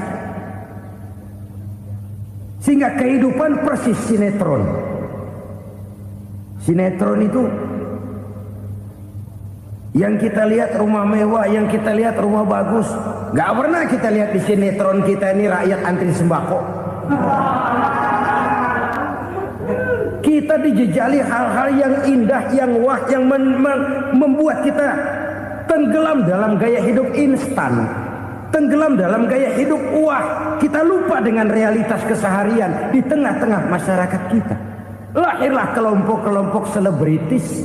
A: Sehingga kehidupan persis sinetron. Sinetron itu yang kita lihat rumah mewah, yang kita lihat rumah bagus. Gak pernah kita lihat di sinetron kita ini rakyat antri sembako. Kita dijejali hal-hal yang indah, yang wah, yang membuat kita tenggelam dalam gaya hidup instan, tenggelam dalam gaya hidup wah. Kita lupa dengan realitas keseharian di tengah-tengah masyarakat kita. Lahirlah kelompok-kelompok selebritis